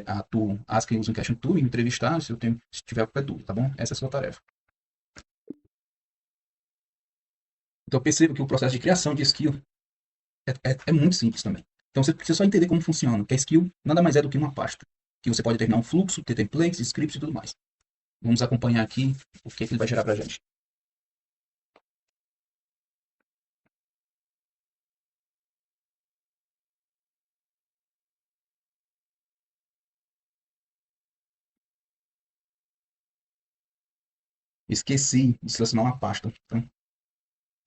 a tool Ask Using Question Tool e me entrevistar se tiver qualquer dúvida, tá bom? Essa é a sua tarefa. Então, perceba que o processo de criação de skill é muito simples também. Então, você precisa só entender como funciona, que a skill nada mais é do que uma pasta, que você pode determinar um fluxo, ter templates, scripts e tudo mais. Vamos acompanhar aqui o que ele vai gerar para a gente. Esqueci de selecionar uma pasta. Então,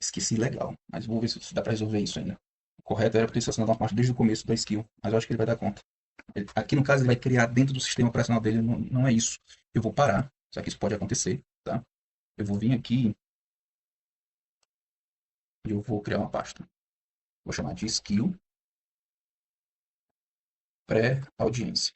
esqueci legal, mas vou ver se dá para resolver isso ainda. O correto era ter selecionado uma pasta desde o começo da skill, mas eu acho que ele vai dar conta. Aqui no caso ele vai criar dentro do sistema operacional dele, não é isso. Eu vou parar, já que isso pode acontecer, tá? Eu vou vir aqui e eu vou criar uma pasta. Vou chamar de skill pré-audiência.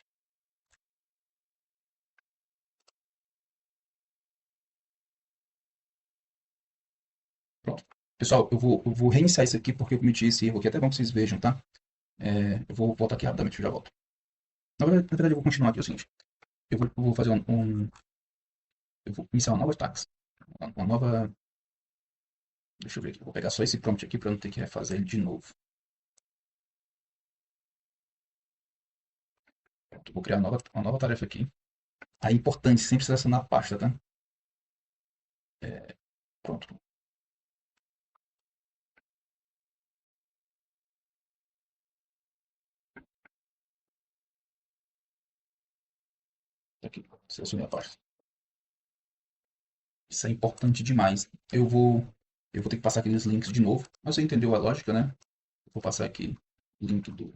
Pronto. Pessoal, eu vou reiniciar isso aqui porque eu cometi esse erro aqui, até bom que vocês vejam, tá? Eu vou voltar aqui rapidamente, eu já volto. Na verdade, eu vou continuar aqui o seguinte. Eu vou fazer eu vou iniciar uma nova taxa. Uma nova. Deixa eu ver aqui. Eu vou pegar só esse prompt aqui para não ter que refazer ele de novo. Pronto, vou criar uma nova tarefa aqui. Aí é importante sempre selecionar a pasta, tá? Pronto. Aqui, selecionei a pasta. Isso é importante demais. Eu vou ter que passar aqueles links de novo. Mas você entendeu a lógica, né? Eu vou passar aqui link do.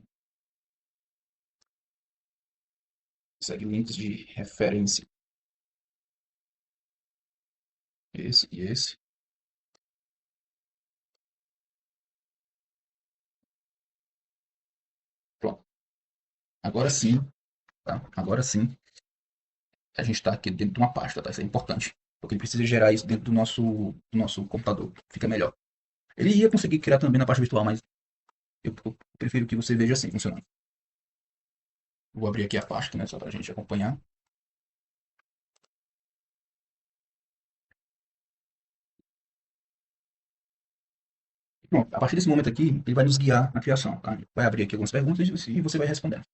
Segue links de referência. Esse e esse. Pronto. Agora sim, tá? Agora sim, a gente está aqui dentro de uma pasta, tá? Isso é importante. Porque ele precisa gerar isso dentro do nosso computador. Fica melhor. Ele ia conseguir criar também na pasta virtual, mas eu prefiro que você veja assim, funcionando. Vou abrir aqui a pasta, né? Só para a gente acompanhar. Pronto, a partir desse momento aqui, ele vai nos guiar na criação, tá? Vai abrir aqui algumas perguntas e você vai respondendo.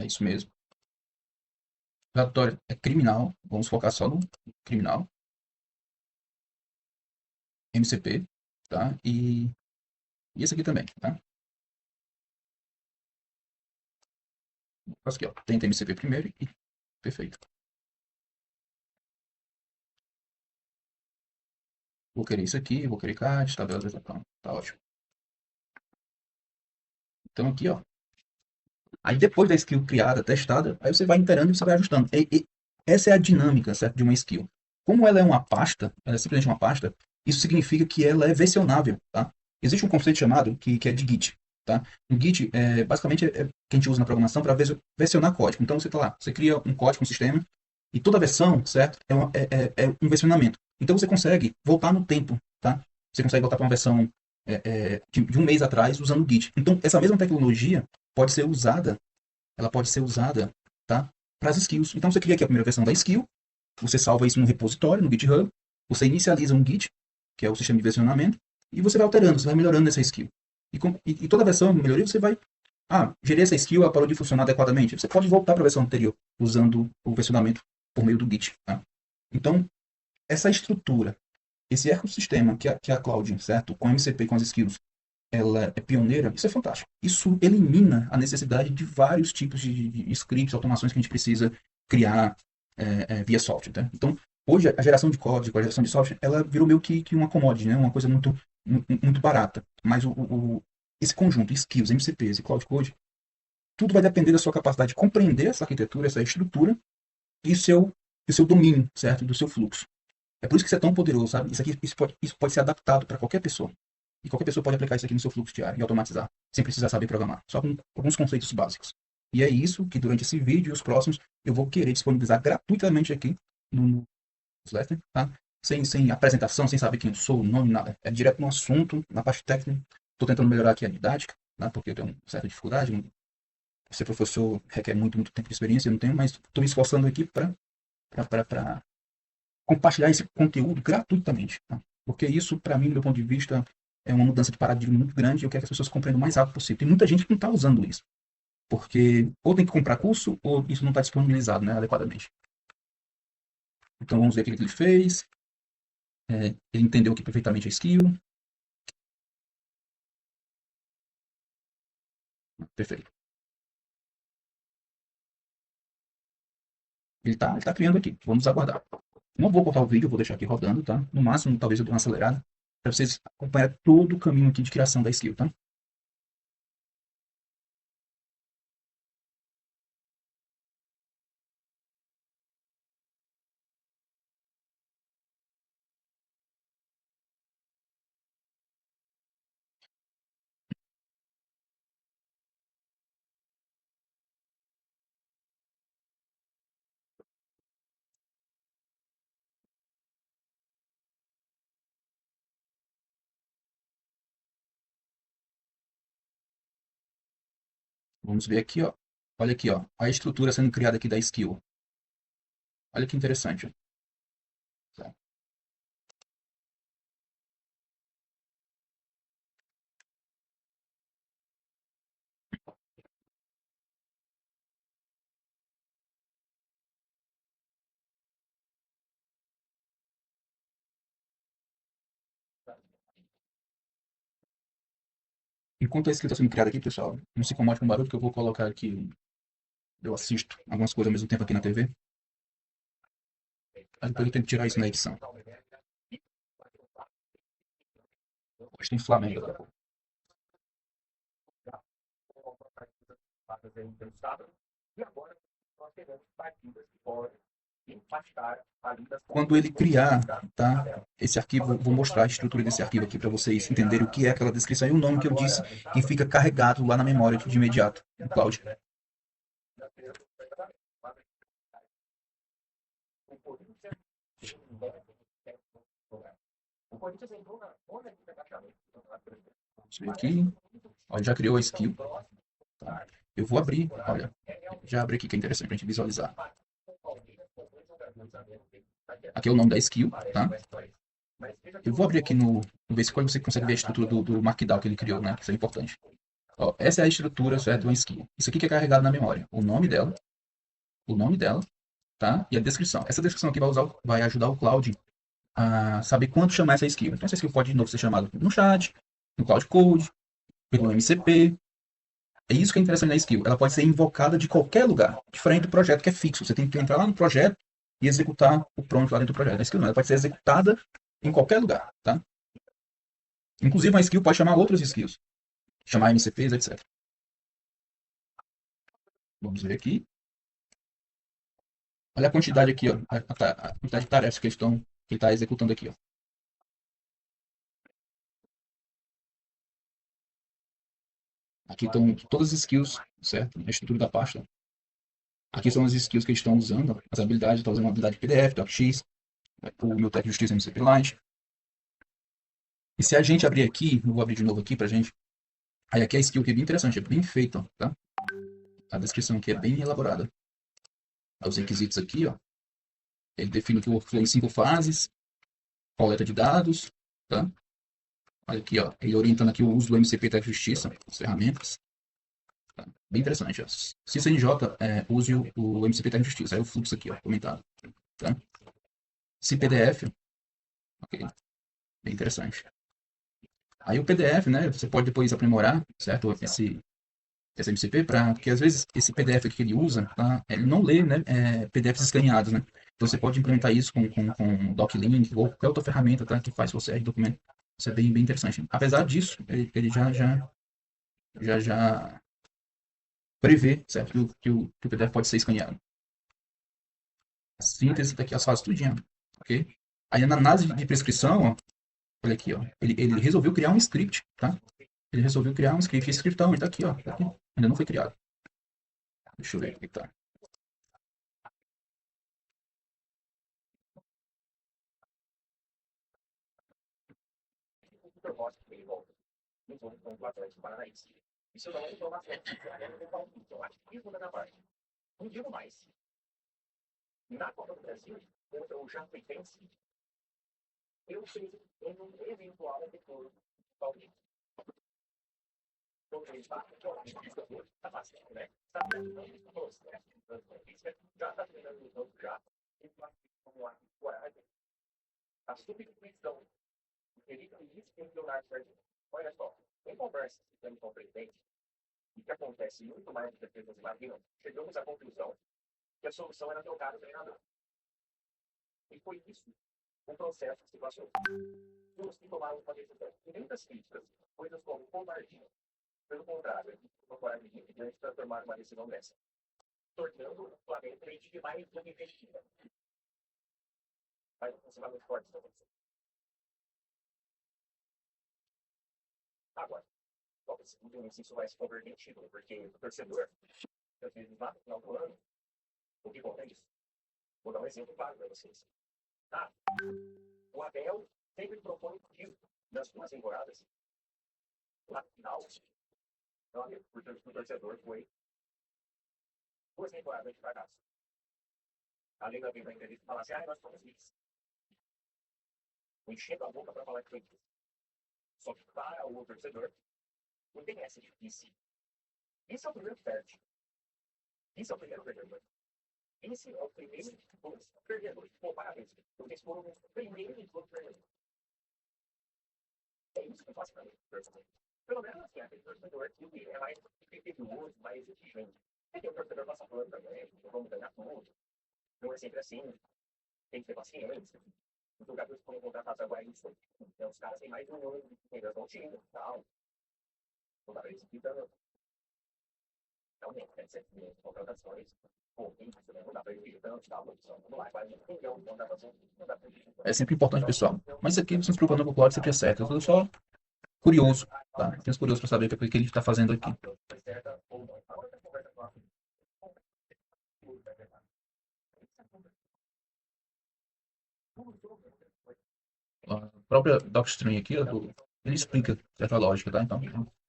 É isso mesmo. Relatório é criminal. Vamos focar só no criminal. MCP, tá? E esse aqui também, tá? Faço aqui, ó. Tenta MCP primeiro e perfeito. Vou querer isso aqui, vou querer CAD, tabela de execução. Tá ótimo. Então aqui, ó. Aí depois da skill criada, testada, aí você vai iterando e você vai ajustando. Essa é a dinâmica, certo, de uma skill. Como ela é uma pasta, ela é simplesmente uma pasta, isso significa que ela é versionável, tá? Existe um conceito chamado que é de Git, tá? No Git, basicamente, é que a gente usa na programação para versionar código. Então você tá lá, você cria um código, um sistema, e toda versão, certo, é um versionamento. Então você consegue voltar no tempo, tá? Você consegue voltar para uma versão de um mês atrás usando o Git. Então essa mesma tecnologia pode ser usada, ela pode ser usada, tá? Para as skills. Então você cria aqui a primeira versão da skill, você salva isso num repositório, no GitHub, você inicializa um Git, que é o sistema de versionamento, e você vai alterando, você vai melhorando essa skill. E toda versão, melhoria, você vai, gerei essa skill, ela parou de funcionar adequadamente. Você pode voltar para a versão anterior, usando o versionamento por meio do Git, tá? Então, essa estrutura, esse ecossistema que a Cloud, certo? Com a MCP, com as skills, ela é pioneira, isso é fantástico. Isso elimina a necessidade de vários tipos de scripts, automações que a gente precisa criar via software. Tá? Então, hoje, a geração de código, a geração de software, ela virou meio que uma commodity, né? Uma coisa muito barata. Mas esse conjunto, skills, MCPs e Cloud Code, tudo vai depender da sua capacidade de compreender essa arquitetura, essa estrutura e seu domínio, certo? Do seu fluxo. É por isso que isso é tão poderoso, sabe? Isso pode ser adaptado para qualquer pessoa. E qualquer pessoa pode aplicar isso aqui no seu fluxo diário e automatizar, sem precisar saber programar, só com alguns conceitos básicos. E é isso que durante esse vídeo e os próximos eu vou querer disponibilizar gratuitamente aqui no newsletter, tá? Sem apresentação, sem saber quem eu sou, nome, nada. É direto no assunto, na parte técnica. Estou tentando melhorar aqui a didática, tá? Porque eu tenho uma certa dificuldade. Ser professor requer muito tempo de experiência, eu não tenho, mas estou me esforçando aqui para compartilhar esse conteúdo gratuitamente. Tá? Porque isso, para mim, do meu ponto de vista, é uma mudança de paradigma muito grande e eu quero que as pessoas compreendam o mais rápido possível. Tem muita gente que não está usando isso. Porque ou tem que comprar curso ou isso não está disponibilizado, né, adequadamente. Então vamos ver o que ele fez. Ele entendeu aqui perfeitamente a skill. Perfeito. Ele tá criando aqui. Vamos aguardar. Não vou cortar o vídeo, vou deixar aqui rodando, tá? No máximo, talvez eu dê uma acelerada, para vocês acompanharem todo o caminho aqui de criação da skill, tá? Vamos ver aqui, ó. Olha aqui, ó. A estrutura sendo criada aqui da skill. Olha que interessante. Tá? Enquanto a skill está sendo criada aqui, pessoal, não se incomode com o barulho que eu vou colocar aqui. Eu assisto algumas coisas ao mesmo tempo aqui na TV. Aí depois eu tenho que tirar isso na edição. Hoje tem Flamengo daqui a pouco. Quando ele criar, tá? Esse arquivo, vou mostrar a estrutura desse arquivo aqui para vocês entenderem o que é aquela descrição e o nome que eu disse que fica carregado lá na memória de imediato, no cloud. Deixa eu ver aqui. Olha, já criou a skill. Tá? Eu vou abrir, olha, já abri aqui que é interessante para a gente visualizar. Aqui é o nome da skill, tá? Eu vou abrir aqui no VSCode, você consegue ver a estrutura do Markdown que ele criou, né? Isso é importante. Ó, essa é a estrutura, certo, de uma skill. Isso aqui que é carregado na memória. O nome dela, tá? E a descrição. Essa descrição aqui vai ajudar o Cloud a saber quando chamar essa skill. Então essa skill pode de novo ser chamada no chat, no Cloud Code, pelo MCP. É isso que é interessante na skill. Ela pode ser invocada de qualquer lugar, diferente do projeto que é fixo. Você tem que entrar lá no projeto e executar o prompt lá dentro do projeto. A skill não, ela pode ser executada em qualquer lugar, tá? Inclusive uma skill pode chamar outras skills, chamar MCPs, etc. Vamos ver aqui. Olha a quantidade aqui, ó, a quantidade de tarefas que ele está executando aqui, ó. Aqui estão todas as skills, certo? A estrutura da pasta. Aqui são as skills que eles estão usando, as habilidades, está usando uma habilidade PDF, DocX, o meu teste de justiça MCP Lite. E se a gente abrir aqui, eu vou abrir de novo aqui pra gente. Aí aqui a skill que é bem interessante, é bem feita, tá? A descrição aqui é bem elaborada. Os requisitos aqui, ó. Ele define que o workflow em 5 fases, coleta de dados, tá? Olha aqui, ó. Ele orientando aqui o uso do MCP Tech Justiça, as ferramentas. Tá? Bem interessante, ó. Se CNJ, use o MCP Tech Justiça. Aí o fluxo aqui, ó, comentado. Tá? Se PDF, ok. Bem interessante. Aí o PDF, né? Você pode depois aprimorar, certo? Esse MCP, porque às vezes esse PDF que ele usa, tá? Ele não lê, né, PDFs escaneados, né? Então você pode implementar isso com DocLink ou qualquer outra ferramenta, tá? Que faz você documento. Isso é bem interessante. Apesar disso, ele já prevê, certo? Que o PDF pode ser escaneado. A síntese daqui as fases tudinho, ok? Aí na análise de prescrição, ó, olha aqui, ó. Ele resolveu criar um script, tá? Ele resolveu criar um script. Esse scriptão, ele tá aqui, ó. Tá aqui. Ainda não foi criado. Deixa eu ver o que tá. Isso não é informação. Eu acho que isso da parte. Não digo mais. Na Copa do Brasil, contra o Jacuipense, eu fiz um eventual retorno paulista. Então, eles falam que está fácil, né? Já está treinando o jogo já. Vamos lá, coragem. A substituição. Ele disse que o Leonardo Sérgio. Olha só, em conversa com o presidente, e que acontece muito mais do que as pessoas imaginam, chegamos à conclusão que a solução era trocar o treinador. E foi isso o processo que se passou. Temos que tomar uma decisão. E muitas críticas, coisas como covardia, pelo contrário, uma coragem de transformar uma decisão dessa, tornando o Flamengo frente de mais uma investida. Mas você vai muito forte também. Agora, talvez isso vai se converter em título, porque o torcedor, às vezes, lá no final do ano, o que conta é isso. Vou dar um exemplo claro para vocês. Tá? O Abel sempre propõe título nas duas temporadas. Lá no final, porque o torcedor foi duas temporadas de fracasso. Além da vez da entrevista falar assim, nós somos isso. Enchendo a boca para falar que foi isso. Só que para o torcedor, não tem essa difícil. Isso é o primeiro perde. Isso é o primeiro perdedor. Esse é o primeiro dos perdedores. Pô, parabéns. Vocês foram os primeiros dos perdedores. É isso que eu faço para mim, torcedor. Pelo menos assim, aquele torcedor que é mais impetuoso, mais exigente. Tem o torcedor passa por também, vamos ganhar tudo. Não é sempre assim. Tem que ter paciência. Os jogadores que foram contratados agora, então, os caras têm mais de um ano de carreira no time e tal. Toda vez que fica. Realmente, quer dizer, contratações. Pô, não dá para ir tanto, tal, vamos lá, vai um milhão de contratações, não dá para ir. É sempre importante, pessoal. Mas isso aqui, você se preocupando com o Claudio, sempre é certo. Eu tô só curioso, tá? Apenas curioso para saber o que ele está fazendo aqui. A própria docstring aqui, ele explica certa lógica, tá? Então,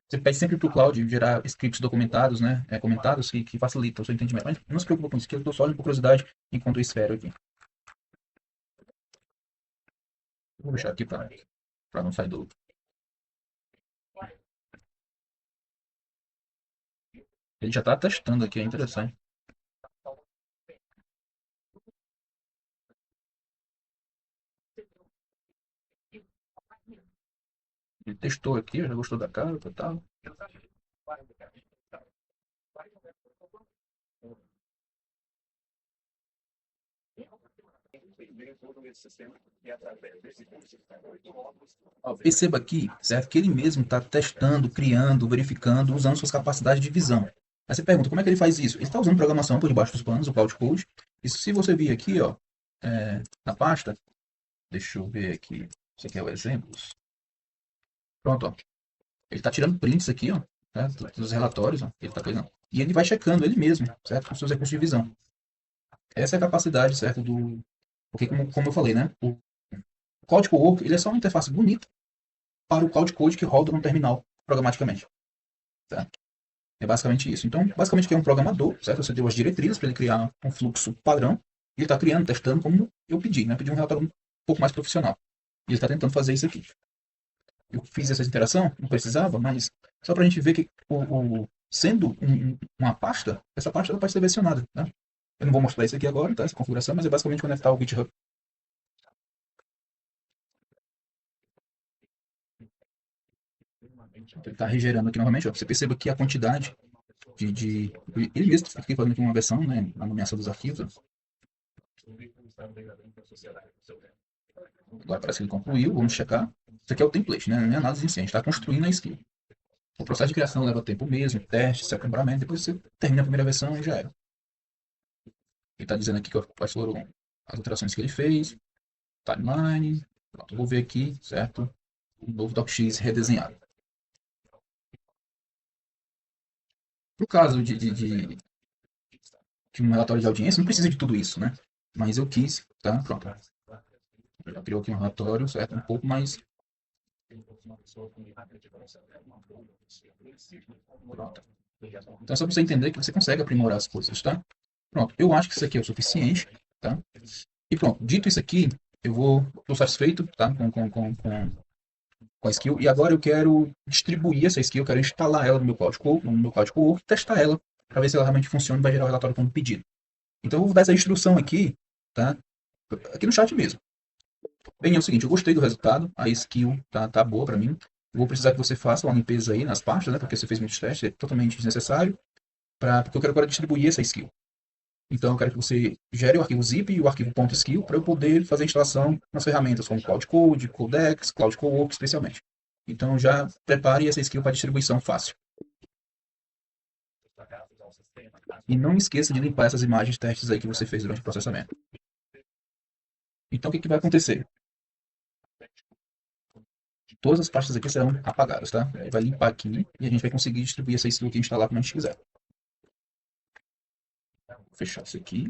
você pede sempre para o Cloud gerar scripts documentados, né? Comentados que facilitam o seu entendimento. Mas não se preocupe com isso, que eu estou só olhando por curiosidade enquanto eu espero aqui. Vou deixar aqui para não sair do. Ele já está testando aqui, é interessante. Ele testou aqui, já gostou da cara e tal. Ó, perceba aqui, certo? Que ele mesmo está testando, criando, verificando, usando suas capacidades de visão. Aí você pergunta, como é que ele faz isso? Ele está usando programação por debaixo dos panos, o Cloud Code. E se você vir aqui, ó, na pasta, deixa eu ver aqui, isso aqui é o exemplos. Pronto, ó. Ele está tirando prints aqui, ó, tá? Dos relatórios, ó, que ele está pegando. E ele vai checando ele mesmo, certo? Com seus recursos de visão. Essa é a capacidade, certo? Porque, como eu falei, né? O Cloud Cowork, ele é só uma interface bonita para o Cloud Code que roda no terminal programaticamente. Tá? É basicamente isso. Então, basicamente, que é um programador, certo? Você deu as diretrizes para ele criar um fluxo padrão. E ele está criando, testando como eu pedi, né? Pedi um relatório um pouco mais profissional. E ele está tentando fazer isso aqui. Eu fiz essa interação, não precisava, mas só para a gente ver que, sendo uma pasta, essa pasta ela pode ser versionada. Né? Eu não vou mostrar isso aqui agora, tá? Essa configuração, mas é basicamente conectar o GitHub. Então, ele está regerando aqui novamente. Ó. Você perceba que a quantidade ele mesmo está aqui fazendo aqui uma versão, né? A nomeação dos arquivos. Agora parece que ele concluiu, vamos checar. Isso aqui é o template, né? Não é análise em si, a gente está construindo a skill. O processo de criação leva tempo mesmo, teste, separamento, depois você termina a primeira versão e já era. Ele está dizendo aqui quais foram as alterações que ele fez, timeline, pronto, eu vou ver aqui, certo? O novo DocX redesenhado. No caso de um relatório de audiência, não precisa de tudo isso, né? Mas eu quis, tá? Pronto. Já criou aqui um relatório, certo? Um pouco mais. Pronto. Então é só pra você entender que você consegue aprimorar as coisas, tá? Pronto. Eu acho que isso aqui é o suficiente, tá? E pronto. Dito isso aqui, tô satisfeito, tá? Com a skill. E agora eu quero distribuir essa skill, eu quero instalar ela no meu Cloud Core, e testar ela para ver se ela realmente funciona e vai gerar o relatório como pedido. Então eu vou dar essa instrução aqui, tá? Aqui no chat mesmo. Bem, é o seguinte, eu gostei do resultado, a skill tá boa para mim. Eu vou precisar que você faça uma limpeza aí nas pastas, né? Porque você fez muitos testes, é totalmente desnecessário, porque eu quero agora distribuir essa skill. Então eu quero que você gere o arquivo zip e o arquivo .skill para eu poder fazer a instalação nas ferramentas como Cloud Code, Codex, Cloud Cowork especialmente. Então já prepare essa skill para distribuição fácil. E não esqueça de limpar essas imagens testes aí que você fez durante o processamento. Então o que vai acontecer? Todas as pastas aqui serão apagadas, tá? Ele vai limpar aqui e a gente vai conseguir distribuir essa skill aqui e instalar como a gente quiser. Vou fechar isso aqui.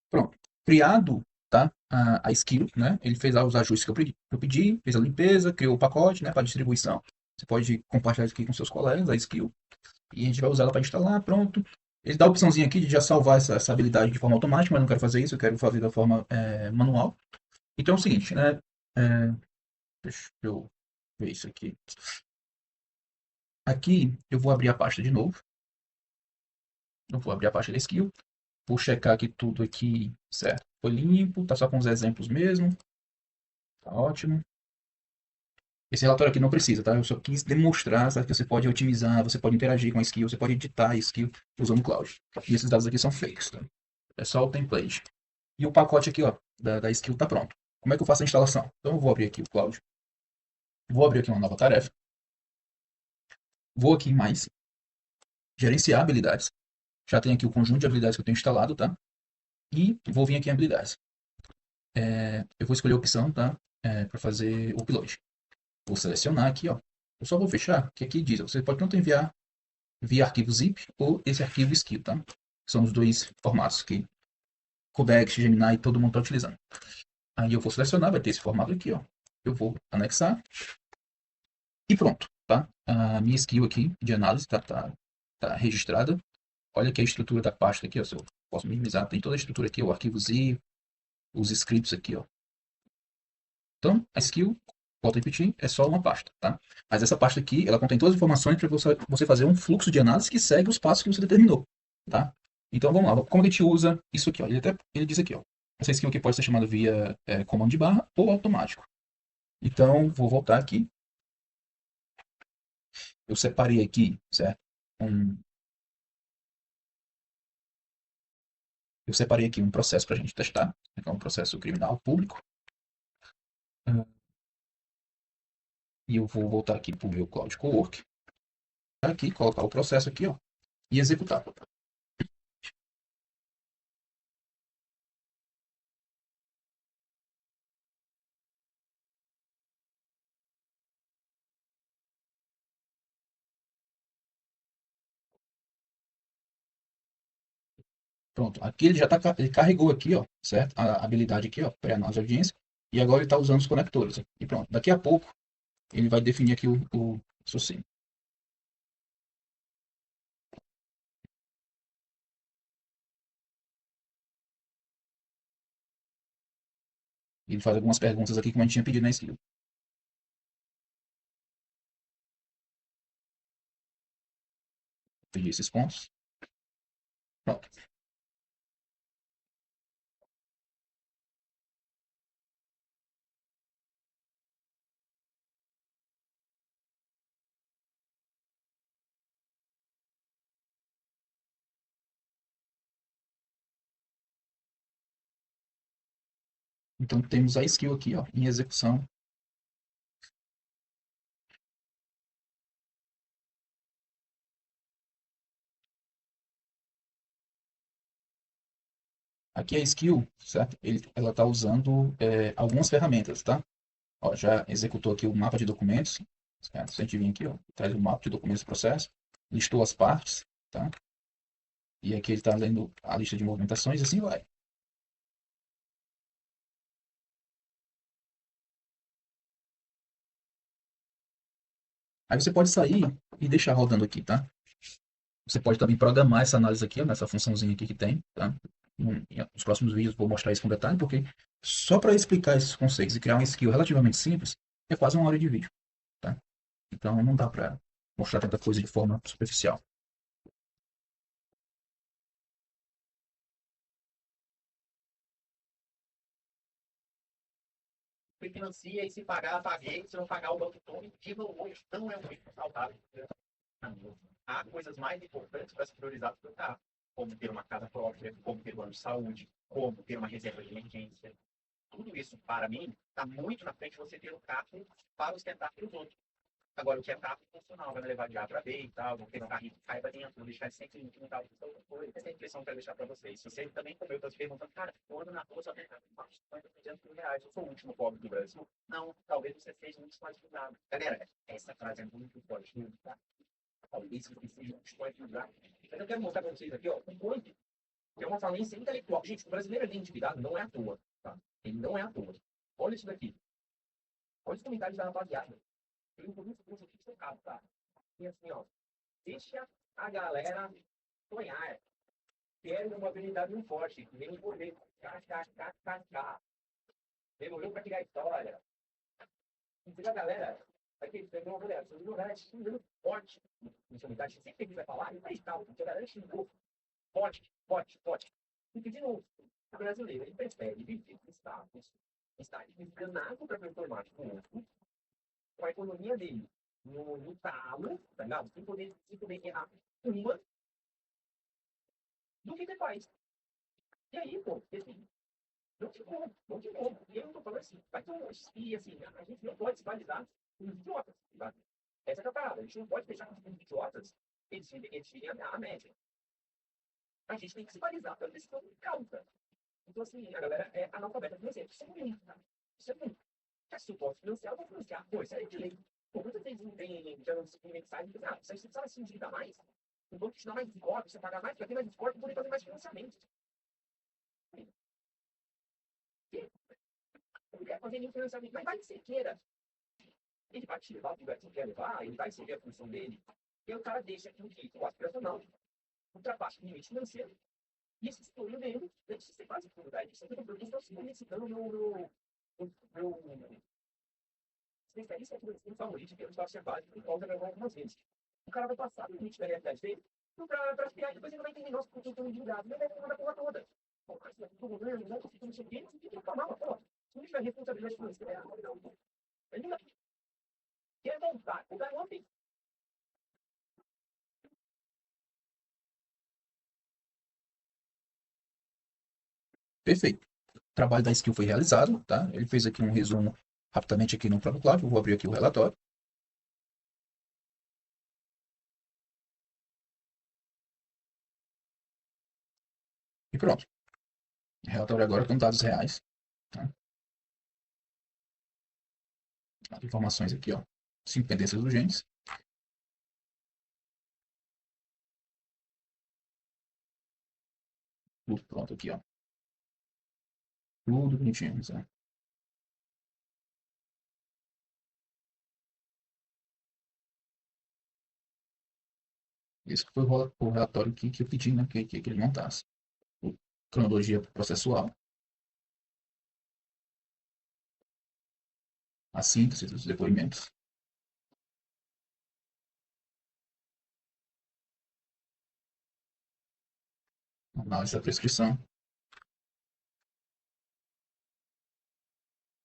Pronto. Criado, tá? A skill, né? Ele fez os ajustes que eu pedi, fez a limpeza, criou o pacote, né? Para distribuição. Você pode compartilhar aqui com seus colegas a skill e a gente vai usar ela para instalar. Pronto. Ele dá a opçãozinha aqui de já salvar essa habilidade de forma automática, mas eu não quero fazer isso, eu quero fazer da forma manual. Então é o seguinte, né? É, deixa eu ver isso aqui. Aqui eu vou abrir a pasta de novo. Eu vou abrir a pasta da skill. Vou checar que tudo aqui, certo? Foi limpo, tá só com os exemplos mesmo. Tá ótimo. Esse relatório aqui não precisa, tá? Eu só quis demonstrar, sabe, que você pode otimizar, você pode interagir com a skill, você pode editar a skill usando o Cloud. E esses dados aqui são fakes, tá? É só o template. E o pacote aqui, ó, da skill tá pronto. Como é que eu faço a instalação? Então eu vou abrir aqui o Cloud. Vou abrir aqui uma nova tarefa. Vou aqui em mais. Gerenciar habilidades. Já tem aqui o conjunto de habilidades que eu tenho instalado, tá? E vou vir aqui em habilidades. Eu vou escolher a opção, tá? Para fazer o upload. Vou selecionar aqui, ó. Eu só vou fechar, que aqui diz, você pode tanto enviar via arquivo zip ou esse arquivo skill, tá? São os dois formatos que Codex, Gemini, todo mundo está utilizando. Aí eu vou selecionar, vai ter esse formato aqui, ó. Eu vou anexar e pronto, tá? A minha skill aqui de análise tá registrada. Olha aqui a estrutura da pasta aqui, ó. Se eu posso minimizar, tem toda a estrutura aqui, o arquivo zip, os scripts aqui, ó. Então, a skill, volto a repetir, é só uma pasta, tá? Mas essa pasta aqui, ela contém todas as informações para você fazer um fluxo de análise que segue os passos que você determinou, tá? Então vamos lá, como a gente usa isso aqui? Ó? Ele diz aqui, ó, essa skill aqui pode ser chamada via comando de barra ou automático. Então vou voltar aqui, eu separei aqui, certo? Um, eu separei aqui um processo para a gente testar, que é um processo criminal público. Ah, e eu vou voltar aqui para o meu Cloud Cowork, aqui, colocar o processo aqui, ó, e executar. Pronto, aqui ele já tá, ele carregou aqui, ó, certo? A habilidade aqui, ó, pré-análise de audiência, e agora ele está usando os conectores. E pronto, daqui a pouco ele vai definir aqui o raciocínio. Ele faz algumas perguntas aqui como a gente tinha pedido na skill. Pedir esses pontos. Pronto. Então temos a skill aqui, ó, em execução. Aqui a skill, certo? Ela está usando algumas ferramentas, tá? Ó, já executou aqui o mapa de documentos, certo? Se a gente vir aqui, ó, traz o mapa de documentos do processo, listou as partes, tá? E aqui ele está lendo a lista de movimentações e assim vai. Aí você pode sair e deixar rodando aqui, tá? Você pode também programar essa análise aqui, ó, nessa funçãozinha aqui que tem, tá? Nos próximos vídeos vou mostrar isso com detalhe, porque só para explicar esses conceitos e criar uma skill relativamente simples, é quase uma hora de vídeo, tá? Então não dá para mostrar tanta coisa de forma superficial. Financia e se pagar, paguei. Se não pagar, o banco tome. Viva hoje não é um risco saudável. Há coisas mais importantes para se priorizar do que o carro, como ter uma casa própria, como ter um plano de saúde, como ter uma reserva de emergência. Tudo isso, para mim, está muito na frente de você ter um carro para ostentar para os outros. Agora, o que é carro funcional, vai me levar de A para B e tal, vou ter um carrinho que caiba dentro, vou deixar sempre no quintal, outra coisa. Essa é a impressão que eu quero deixar para vocês. Se você também, como eu, está se perguntando, cara, eu ando na rua só tem carro de 50, 200 mil reais, eu sou o último pobre do Brasil. Não, talvez você seja um dos mais ajudados. Galera, essa frase é muito forte, tá? Talvez você seja um dos mais ajudados. Mas eu quero mostrar para vocês aqui, ó, o quanto que é uma falência intelectual. Gente, o brasileiro é bem endividado, não é à toa, tá? Ele não é à toa. Olha isso daqui. Olha os comentários da rapaziada. Eu, inclusive, curso aqui focado, tá? E assim, ó, deixa a galera sonhar. Quero uma habilidade muito forte. Vem envolver. KKKKK. Demorou pra criar história. Então, a galera vai ter que pegar uma mulher. Se a galera xingando forte. Na sua unidade, sempre que ele vai falar, ele vai estar. Porque a galera xingou forte, forte, forte. Porque, de novo, o brasileiro, ele prefere viver com status. Está enganado para performar com o outro. Com a economia dele no talo, tá ligado? Sem poder errar uma do que faz. E aí, pô, assim, não te como, não te como. E eu não tô falando assim, vai ter um. E assim, a gente não pode se balizar com os idiotas. Tá? Essa é a parada. A gente não pode deixar com os idiotas eles virem a média. A gente tem que se balizar pela decisão de causa. Então, assim, a galera é analfabeta financeira. Isso é ruim, tá? Isso é ruim. Já suporte financiar, vou financiar. Pô, isso é de lei. Pô, muitas vezes não tem, já não se mensagem, ah, você precisava se endividar mais. O banco te dá mais desconto, você pagar mais, para ter mais desconto, poder fazer mais financiamento. Não quer fazer nenhum financiamento, mas vai que você queira. Ele vai te levar para o lugar que você quer levar, ele vai seguir a função dele. E o cara deixa aquilo que o aspiracional ultrapassa o limite financeiro. E esse estouro dele, antes de ser quase tudo, tá? Isso aqui eu estou solicitando no especialista que eu favorito, que eu estava observado, por causa de algumas vezes. O cara vai passar no limite da realidade dele, Para criar, depois ele vai entender, nossa, porque eu estou endividado. E ele vai tomar a porra toda. Pô, mas eu estou governo, não consigo não sei o quê, você tem que reclamar, mas, pô, se não tiver responsabilidade financeira, ele não quer voltar. O cara ontem. Perfeito. O trabalho da skill foi realizado, tá? Ele fez aqui um resumo rapidamente aqui no próprio Cloud. Eu vou abrir aqui o relatório. E pronto. O relatório agora com dados reais. Tá? As informações aqui, ó. 5 pendências urgentes. Tudo pronto aqui, ó. Tudo bonitinho, né? Esse foi o relatório que eu pedi, né, que ele montasse. Cronologia processual, a síntese dos depoimentos, análise da prescrição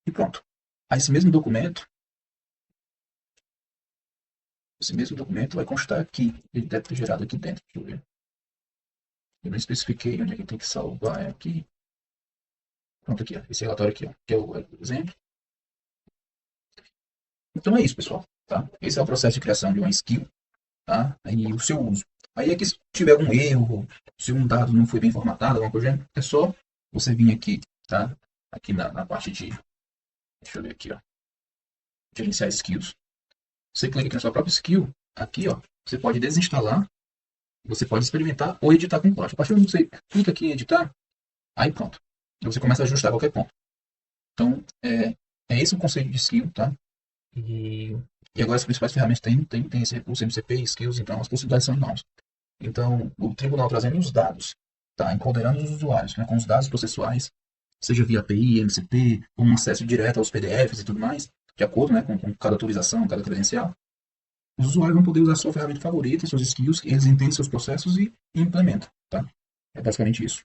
e pronto. Aí esse mesmo documento vai constar aqui, ele deve ter gerado aqui dentro, deixa eu ver. Eu não especifiquei onde é que tem que salvar, é aqui. Pronto, aqui, ó, esse relatório aqui, ó, que é o exemplo. Então é isso, pessoal, tá? Esse é o processo de criação de uma skill, tá? E o seu uso. Aí é que se tiver algum erro, se um dado não foi bem formatado, alguma coisa, é só você vir aqui, tá? Aqui na parte de, deixa eu ver aqui, ó, gerenciar skills. Você clica aqui na sua própria skill, aqui, ó, você pode desinstalar, você pode experimentar ou editar com código. A partir do momento que você clica aqui em editar, aí pronto. Você começa a ajustar qualquer ponto. Então, é esse o conceito de skill, tá? E, e agora as principais ferramentas tem esse recurso MCP e skills, então as possibilidades são enormes. Então, o tribunal trazendo os dados, tá? Empoderando os usuários, né? Com os dados processuais, seja via API, MCP, com um acesso direto aos PDFs e tudo mais, de acordo, né, com cada autorização, cada credencial. Os usuários vão poder usar a sua ferramenta favorita, suas skills, eles entendem seus processos e implementam, tá? É basicamente isso.